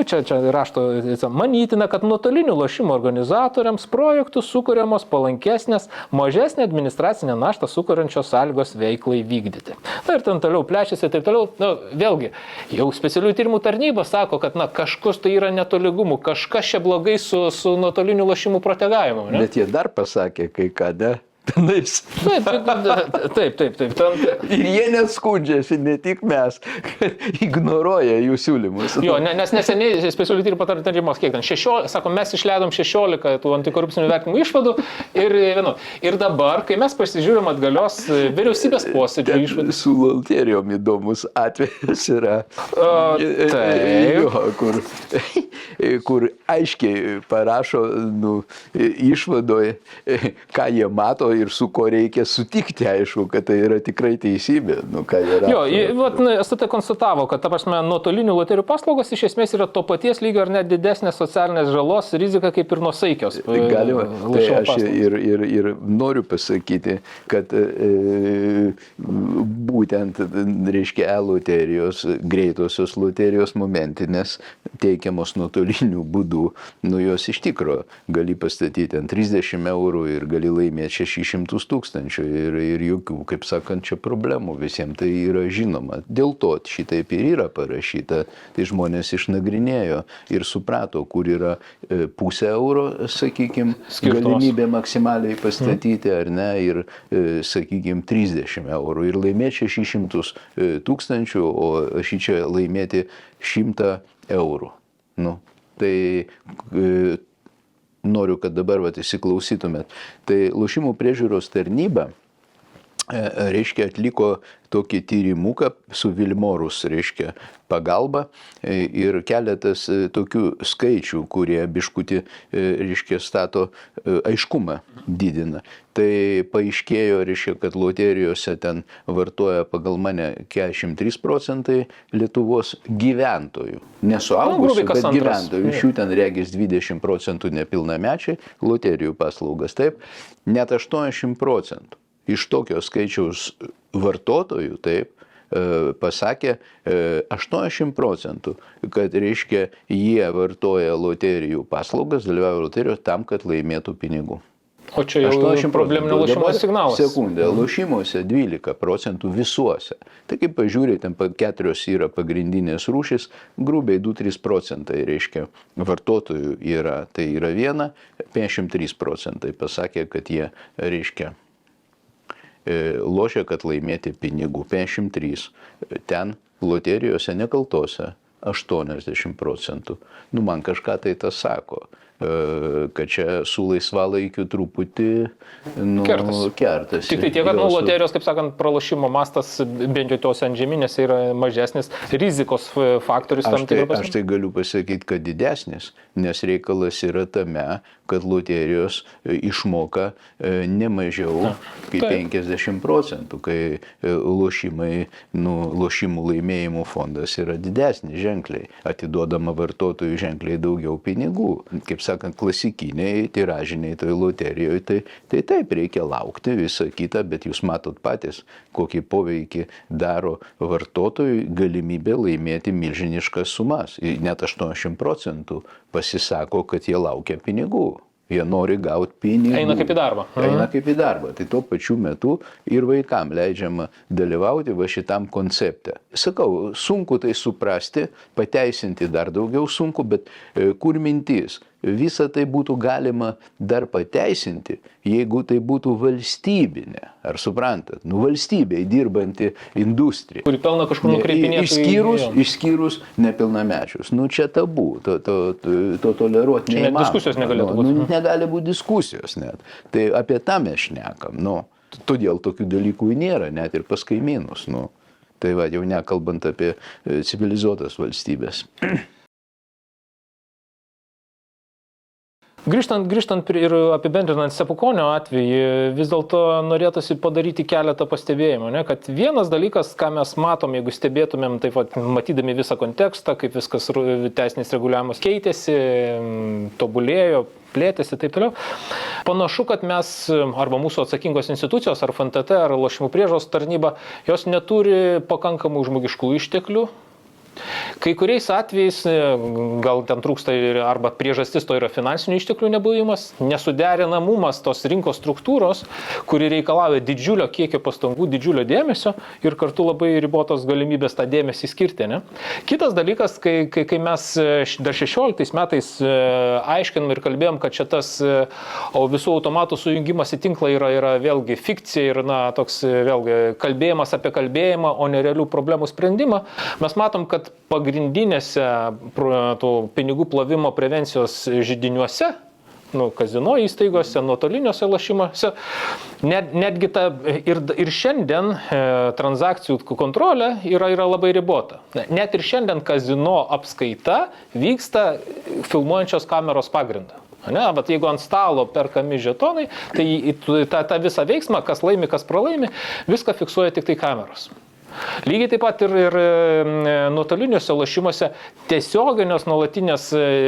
čia rašto, manytina, kad nuotolinių lošimų organizatoriams projektų sukuriamos palankesnės, mažesnė administracinė naštą sukuriančios sąlygos veiklai vykdyti. Ir ten toliau plečiasi, taip toliau. Vėlgi, jau specialiųjų tyrimų tarnyba sako, kad kažkas tai yra netolygumų, kažkas čia blogai su nuotoliniu lošimų protegavimu. Ne? Bet jie dar pasakė kai kada. Taip. Ir jie neskundžiasi, ne tik mes, ignoruoja jų siūlymus. Jo, nes neseniai specialiųjų tyrimų tarnybos kiek ten, mes išleidom 16 tų antikorupcinių vertinimų išvadų ir dabar, kai mes pasižiūrim atgalios vyriausybės posėdžio išvadų. Su loterijom įdomus atvejis yra, kur aiškiai parašo išvadoje, ką jie mato ir su ko reikia sutikti, aišku, kad tai yra tikrai teisybė. Ką jie rašo. STT konstatavo, kad nuotolinių loterijų paslaugos iš esmės yra to paties lygio ar net didesnės socialinės žalos rizika kaip ir nuosaikios. Galima. Tai aš ir noriu pasakyti, kad būtent, reiškia, loterijos, greitosios loterijos momentinės teikiamos nuotoliniu būdu, jos iš tikro gali pastatyti ant 30 eurų ir gali laimėti 600 tūkstančių ir jokių, kaip sakant, čia problemų visiems tai yra žinoma. Dėl to šitaip ir yra parašyta, tai žmonės išnagrinėjo ir suprato, kur yra pusę euro, sakykime, galimybė maksimaliai pastatyti, ar ne, ir, sakykime, 30 eurų ir laimėti 600 tūkstančių, o šičia laimėti 100 eurų. Tai noriu, kad dabar įsiklausytumėt. Tai lošimų priežiūros tarnyba, reiškia, atliko tokį tyrimuką su Vilmorus, reiškia, pagalba ir keletas tokių skaičių, kurie biškutį, reiškia, stato aiškumą didina. Tai paaiškėjo, reiškia, kad loterijose ten vartoja pagal mane 43% Lietuvos gyventojų. Nesuaugusių, bet gyventojų. Iš jų ten regis 20% nepilnamečiai loterijų paslaugas. Taip, net 80%. Iš tokio skaičiaus vartotojų, taip, pasakė 80%, kad, reiškia, jie vartoja loterijų paslaugas, dalyvauja loterijos tam, kad laimėtų pinigų. O čia jau probleminio lošimo signalas. Sekundė, lošimuose 12% visuose. Tai kaip pažiūrėjai, ten 4 yra pagrindinės rūšis, grubiai 2-3%, reiškia, vartotojų yra, tai yra 53% pasakė, kad jie, reiškia, lošia, kad laimėti pinigų, 53. Ten loterijose nekaltose 80%. Man kažką tai tas sako. kad čia su laisvalaikiu truputį kertasi. Tik tai tiek, kad loterijos, kaip sakant, pralošimo mastas bent jau tos antžeminėse yra mažesnis, rizikos faktorius tam tikras. Aš tai galiu pasakyti, kad didesnis, nes reikalas yra tame, kad loterijos išmoka ne mažiau kaip 50%, kai lošimų laimėjimų fondas yra didesnis ženkliai, atiduodama vartotojų ženkliai daugiau pinigų. Kaip sakant, klasikiniai, tiražiniai toj loterijoje, tai taip reikia laukti visą kitą, bet jūs matot patys, kokį poveikį daro vartotojui galimybė laimėti milžiniškas sumas. Net 80% pasisako, kad jie laukia pinigų. Jie nori gauti pinigų. Eina kaip į darbą. Eina kaip į darbą. Tai tuo pačiu metu ir vaikam leidžiama dalyvauti va šitam koncepte. Sakau, sunku tai suprasti, pateisinti dar daugiau sunku, bet kur mintis? Visą tai būtų galima dar pateisinti, jeigu tai būtų valstybinė. Ar suprantat? Valstybėje dirbanti industrija. Kuri pelną kažkur nukreipinėtų. Išskyrus nepilnamečius. Čia tabu. To toleruoti neįmanoma. Net diskusijos negalėtų būti. Negali būti diskusijos net. Tai apie tą mes šnekam. Todėl tokių dalykų nėra, net ir pas kaimynus. Tai va, jau nekalbant apie civilizuotas valstybės. Grįžtant ir apibendrinant Stepukonio atvejį, vis dėlto norėtųsi padaryti keletą pastebėjimų, kad vienas dalykas, ką mes matom, jeigu stebėtumėm, taip pat matydami visą kontekstą, kaip viskas teisinis reguliavimas keitėsi, tobulėjo, plėtėsi, taip toliau. Panašu, kad mes, arba mūsų atsakingos institucijos, ar FNTT, ar lošimų priežiūros tarnyba, jos neturi pakankamų žmogiškų išteklių. Kai kuriais atvejais gal ten trūksta arba priežastis to yra finansinių išteklių nebuvimas, nesuderinamumas tos rinkos struktūros, kuri reikalauja didžiulio kiekio pastangų, didžiulio dėmesio ir kartu labai ribotos galimybės tą dėmesį skirti. Ne? Kitas dalykas, kai mes dar 16 metais aiškinam ir kalbėjom, kad šitas visų automatų sujungimas į tinklą yra vėlgi fikcija ir toks vėlgi kalbėjimas apie kalbėjimą, o ne realių problemų sprendimą, mes matom, kad pagrindinėse pinigų plovimo prevencijos židiniuose, kazino įstaigose, nuotoliniuose lošimuose, netgi ir šiandien transakcijų kontrolė yra labai ribota. Net ir šiandien kazino apskaita vyksta filmuojančios kameros pagrindu. Bet jeigu ant stalo perkami žetonai, tai tą visą veiksmą, kas laimi, kas pralaimi, viską fiksuoja tik tai kameros. Lygiai taip pat ir nuotoliniuose lošimuose tiesioginios nuolatinės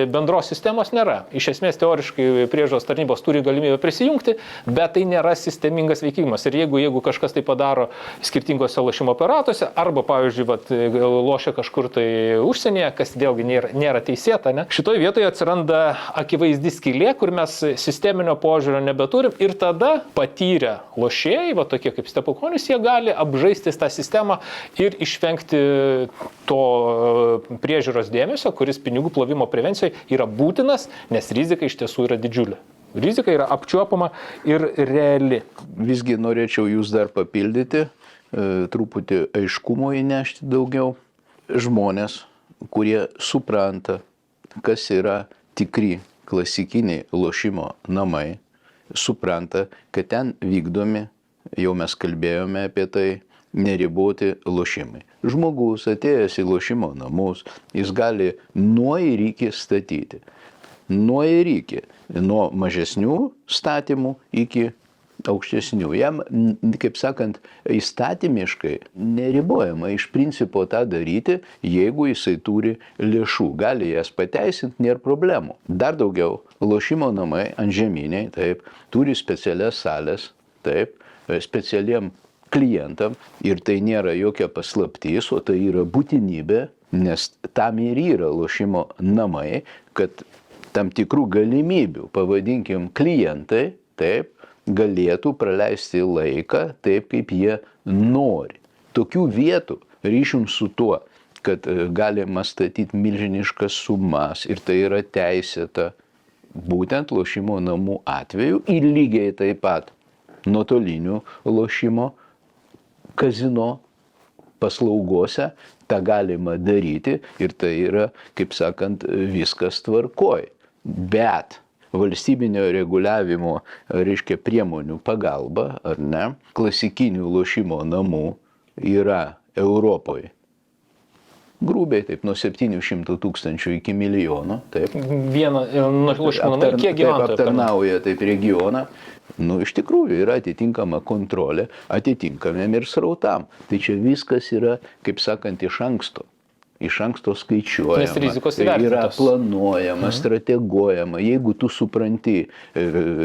bendros sistemos nėra. Iš esmės teoriškai priežiūros tarnybos turi galimybę prisijungti, bet tai nėra sistemingas veikimas. Ir jeigu kažkas tai padaro skirtingose lošimo aparatuose, arba, pavyzdžiui, lošia kažkur tai užsienyje, kas vėlgi nėra teisėta, šitoje vietoje atsiranda akivaizdi skylė, kur mes sisteminio požiūrio nebeturim ir tada patyrę lošėjai, tokie kaip Stepukonis, jie gali apžaisti tą sistemą ir išvengti to priežiūros dėmesio, kuris pinigų plovimo prevencijoje yra būtinas, nes rizika iš tiesų yra didžiulė. Rizika yra apčiuopama ir reali. Visgi norėčiau jūs dar papildyti, truputį aiškumo įnešti daugiau. Žmonės, kurie supranta, kas yra tikri klasikiniai lošimo namai, supranta, kad ten vykdomi, jau mes kalbėjome apie tai, neriboti lošimai. Žmogus atėjęs į lošimo namus, jis gali nuo ir iki statyti. Nuo ir iki. Nuo mažesnių statymų iki aukštesnių. Jam, kaip sakant, įstatymiškai neribojama iš principo tą daryti, jeigu jisai turi lėšų. Gali jas pateisinti, nėra problemų. Dar daugiau, lošimo namai antžeminiai, taip, turi specialias salės, taip, specialiem klientam ir tai nėra jokia paslaptis, o tai yra būtinybė, nes tam ir yra lošimo namai, kad tam tikrų galimybių, pavadinkim, klientai, taip, galėtų praleisti laiką taip, kaip jie nori. Tokių vietų ryšium su tuo, kad galima statyti milžiniškas sumas ir tai yra teisėta būtent lošimo namų atveju ir lygiai taip pat nuotolinių lošimo kazino paslaugose tą galima daryti ir tai yra, kaip sakant, viskas tvarkoj. bet valstybinio reguliavimo, reiškia, priemonių pagalba, ar ne, klasikinių lošimo namų yra Europoje. Grubiai taip, nuo 700 tūkstančių iki milijono, taip. Vieną lošimo namai, kiek gyventojų aptarnauja taip regioną. Nu, iš tikrųjų yra atitinkama kontrolė atitinkamiem ir srautam. Tai čia viskas yra, kaip sakant, iš anksto skaičiuojama, nes rizikos yra įvertintos. planuojama, strateguojama. Jeigu tu supranti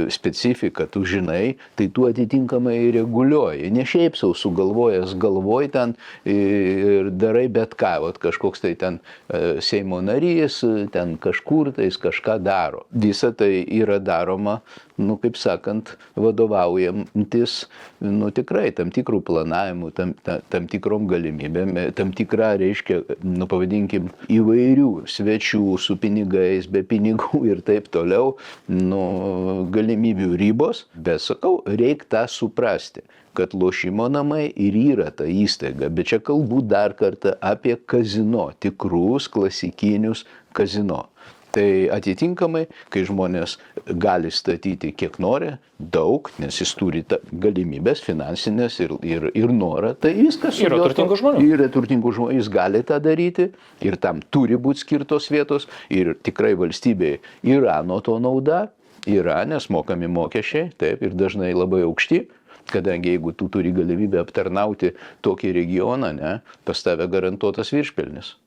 specifiką, tu žinai, tai tu atitinkamai reguliuoji. Ne šiaip sau sugalvojęs galvoj ten ir darai bet ką, kažkoks tai ten Seimo narys, ten kažkur tais kažką daro. Visa tai yra daroma, nu, kaip sakant, vadovaujantis, nu, tikrai tam tikrų planavimų, tam tikrom galimybėm, tam tikrą, reiškia, nu, pavadinkim, įvairių svečių su pinigais, be pinigų ir taip toliau, nu, galimybių ribos, bet sakau, reikia tą suprasti, kad lošimo namai ir yra ta įstaiga, bet čia kalbu dar kartą apie kazino, tikrus klasikinius kazino. Tai atitinkamai, kai žmonės gali statyti kiek nori, daug, nes jis turi galimybės finansinės ir norą, tai viskas yra turtingų žmonių. Yra turtingų žmonių, jis gali tą daryti ir tam turi būti skirtos vietos ir tikrai valstybėje yra nuo to nauda, yra, nes mokami mokesčiai, taip, ir dažnai labai aukšti. Kadangi jeigu tu turi galimybę aptarnauti tokį regioną, ne, pas tave garantuotas viršpelnis.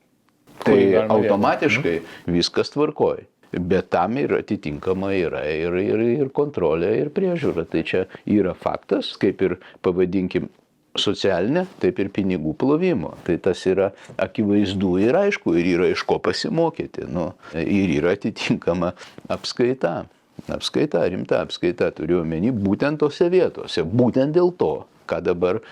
Tai automatiškai viskas tvarkoja. Bet tam ir atitinkama yra ir kontrolė, ir priežiūra. Tai čia yra faktas, kaip ir pavadinkim socialinė, taip ir pinigų plovimo. Tai tas yra akivaizdu ir aišku, ir yra iš ko pasimokyti. Nu, ir yra atitinkama apskaita. Apskaita, rimta apskaita, turiu omeny būtent tose vietose. Būtent dėl to, ką dabar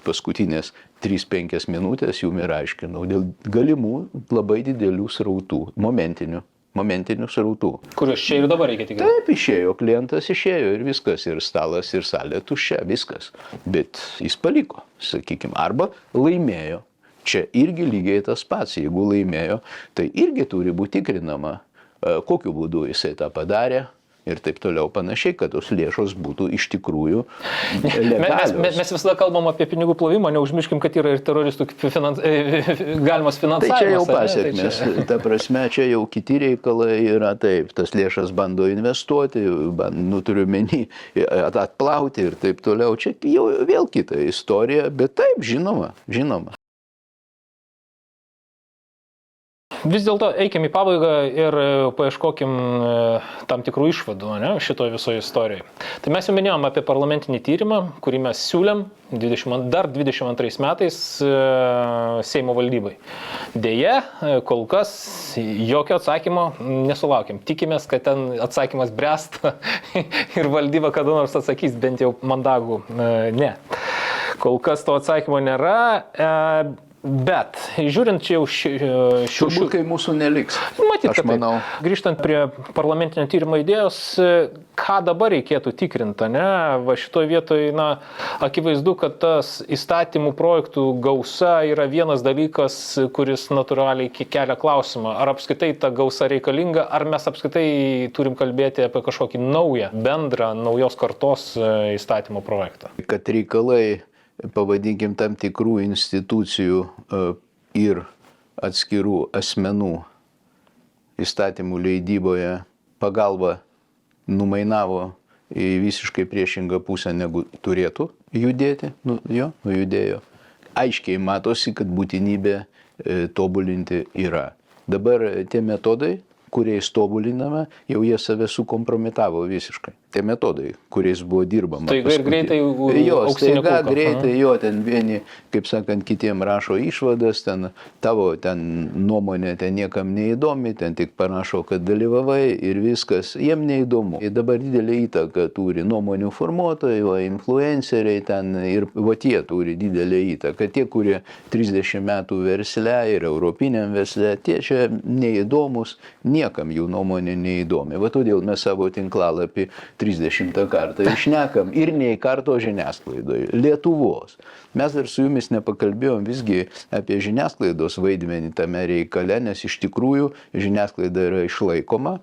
paskutinės 3-5 minutės jums ir aiškinau, dėl galimų labai didelių srautų, momentinių srautų. Kuriuos čia ir dabar reikia tikrai. Taip, išėjo, klientas išėjo ir viskas, ir stalas, ir salė tuščia, viskas. Bet jis paliko, sakykime, arba laimėjo. Čia irgi lygiai tas pats, jeigu laimėjo, tai irgi turi būti tikrinama, kokiu būdu jisai tą padarė. Ir taip toliau panašiai, kad tos lėšos būtų iš tikrųjų legalios. Mes visada kalbam apie pinigų plovimą, neužmirškim, kad yra ir teroristų galimas finansavimas. Tai čia jau pasiekmes. Ta prasme, čia jau kiti reikalai yra taip. Tas lėšas bando investuoti, turiu menį atplauti ir taip toliau. Čia jau vėl kita istorija, bet taip, žinoma. Vis dėlto eikim į pabaigą ir paieškokim tam tikrų išvadų, ne, šitoje visoje istorijoje. Tai mes jau minėjom apie parlamentinį tyrimą, kurį mes siūlėm dar 22 metais Seimo valdybai. Deja, kol kas jokio atsakymo nesulaukėm. Tikimės, kad ten atsakymas bręsta ir valdyba kada nors atsakys, bent jau mandagų ne. Kol kas to atsakymo nėra. Bet, žiūrint čia jau turbūt, kai mūsų neliks. Matyt, aš manau. Grįžtant prie parlamentinio tyrimo idėjos, ką dabar reikėtų tikrinti, ne? Va šitoje vietoje, akivaizdu, kad tas įstatymų projektų gausa yra vienas dalykas, kuris natūraliai kelia klausimą. Ar apskritai ta gausa reikalinga, ar mes apskritai turim kalbėti apie kažkokį naują, bendrą, naujos kartos įstatymo projektą. Kad reikalai, pavadinkim, tam tikrų institucijų ir atskirų asmenų įstatymų leidyboje pagalba numainavo į visiškai priešingą pusę, negu turėtų judėti, nujudėjo. Aiškiai matosi, kad būtinybė tobulinti yra. Dabar tie metodai, kuriais tobuliname, jau jie save sukompromitavo visiškai. Tie metodai, kuriais buvo dirbama. Staiga ir greitai staiga greitai, ten vieni, kaip sakant, kitiem rašo išvadas, tavo nuomonė niekam neįdomi, tik parašo, kad dalyvavai ir viskas, jiem neįdomu. Ir dabar didelį įtaką turi nuomonių formuotojai, influenceriai ir tie turi didelį įtaką. Tie, kurie 30 metų versle ir europiniam versle, tie čia neįdomus, niekam jų nuomonė neįdomi. Va todėl mes savo tinklalapį 30 kartą išnekam ir nei karto žiniasklaidoje. Lietuvos. Mes dar su jumis nepakalbėjom visgi apie žiniasklaidos vaidmenį tame reikale, nes iš tikrųjų žiniasklaida yra išlaikoma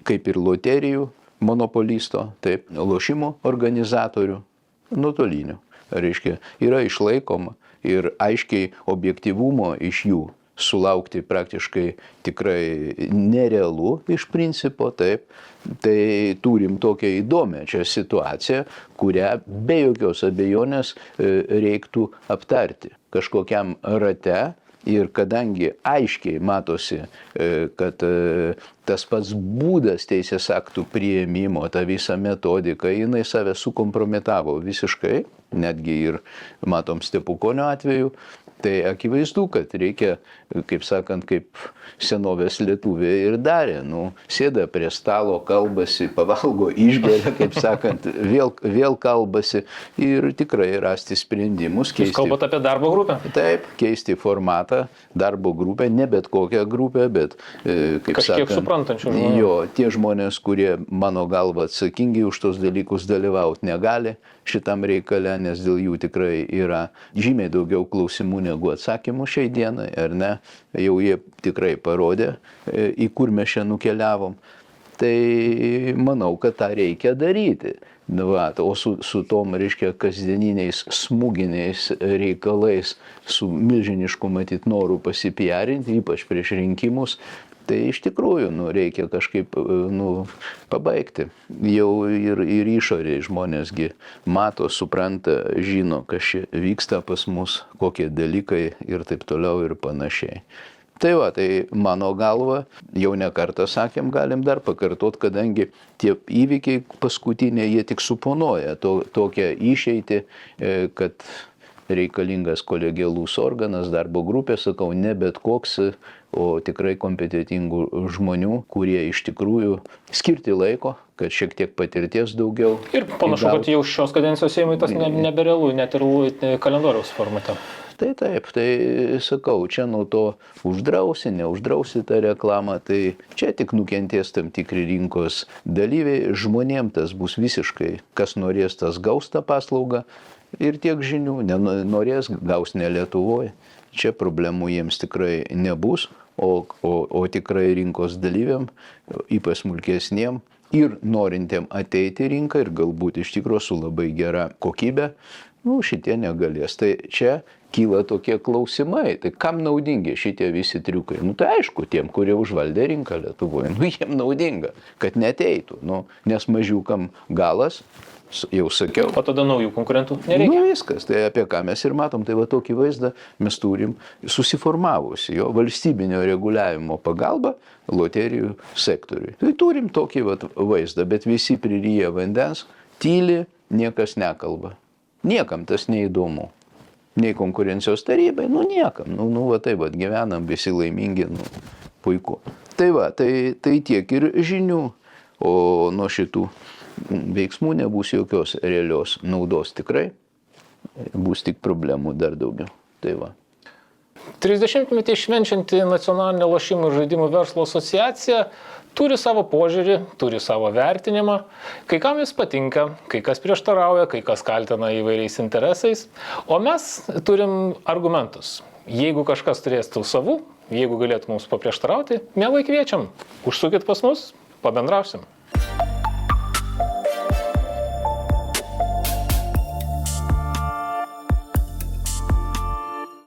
kaip ir loterijų monopolisto, taip, lošimo organizatorių, nuotolinių. Reiškia, yra išlaikoma ir aiškiai objektyvumo iš jų sulaukti praktiškai tikrai nerealu iš principo, taip. Tai turim tokią įdomią čia situaciją, kurią be jokios abejonės reiktų aptarti kažkokiam rate. Ir kadangi aiškiai matosi, kad tas pats būdas teisės aktų priėmimo, ta visa metodika, jinai save sukompromitavo visiškai, netgi ir matom Stepukonio atveju, tai akivaizdu, kad reikia, kaip sakant, kaip senovės lietuviai ir darė, sėda prie stalo, kalbasi, pavalgo, išgeria, kaip sakant, vėl kalbasi ir tikrai rasti sprendimus. Jūs kalbate apie darbo grupę? Taip, keisti formatą, darbo grupę, ne bet kokią grupę, bet, kaip kažkiek sakant, suprantančių žmonių. Jo, tie žmonės, kurie mano galva atsakingi už tos dalykus dalyvauti negali šitam reikale, nes dėl jų tikrai yra žymiai daugiau klausimų negu atsakymų šiai dienai, ar ne? Jau jie tikrai parodė, į kur mes čia nukeliavom. Tai manau, kad tą reikia daryti. O su tom, reiškia, kasdieniniais smūginiais reikalais, su milžinišku matyt noru pasipiarinti, ypač prieš rinkimus, tai iš tikrųjų reikia kažkaip pabaigti. Jau ir išorėje žmonėsgi mato, supranta, žino, kas čia vyksta pas mus, kokie dalykai ir taip toliau ir panašiai. Tai va, tai mano galva, jau ne kartą sakėm, galim dar pakartot, kadangi tie įvykiai paskutiniai, jie tik suponuoja tokią išeitį, kad reikalingas kolegialus organas, darbo grupė, sakau, ne bet koks, o tikrai kompetentingų žmonių, kurie iš tikrųjų skirti laiko, kad šiek tiek patirties daugiau. Ir panašu, kad jau šios kadencijos Seimui tas neberealu, net ir kalendoriaus formate. Tai taip, tai sakau, čia nuo to uždrausi, neuždrausi tą reklamą, tai čia tik nukentės tam tikri rinkos dalyviai, žmonėm tas bus visiškai, kas norės, tas gaus tą paslaugą ir tiek žinių, nenorės, gaus ne Lietuvoje. Čia problemų jiems tikrai nebus, o tikrai rinkos dalyviam, ypač smulkesniem ir norintiem ateiti į rinką ir galbūt iš tikrųjų su labai gera kokybė, šitie negalės. Tai čia kyla tokie klausimai, tai kam naudingi šitie visi triukai? Tai aišku, tiem, kurie užvaldė rinką Lietuvoje, jiem naudinga, kad neteitų, nes mažiukam galas, jau sakiau. O tada naujų konkurentų nereikia. Viskas, tai apie ką mes ir matom, tai va tokį vaizdą mes turim susiformavusi jo valstybinio reguliavimo pagalba loterijų sektoriui. Tai turim tokį vaizdą, bet visi priryja vandens, tyli, niekas nekalba. Niekam tas neįdomu. Nei konkurencijos tarybai, niekam. Va taip gyvenam, visi laimingi, puiku. Tai va, tai tiek ir žinių, o nuo šitų veiksmų nebus jokios realios naudos tikrai, bus tik problemų dar daugiau. Tai va. 30-metį švenčianti Nacionalinė lošimų ir žaidimų verslo asociacija turi savo požiūrį, turi savo vertinimą, kai kam jis patinka, kai kas prieštarauja, kai kas kaltina įvairiais interesais, o mes turim argumentus. Jeigu kažkas turės tų savų, jeigu galėtų mums paprieštarauti, mielai kviečiam, užsukit pas mus, pabendrausim.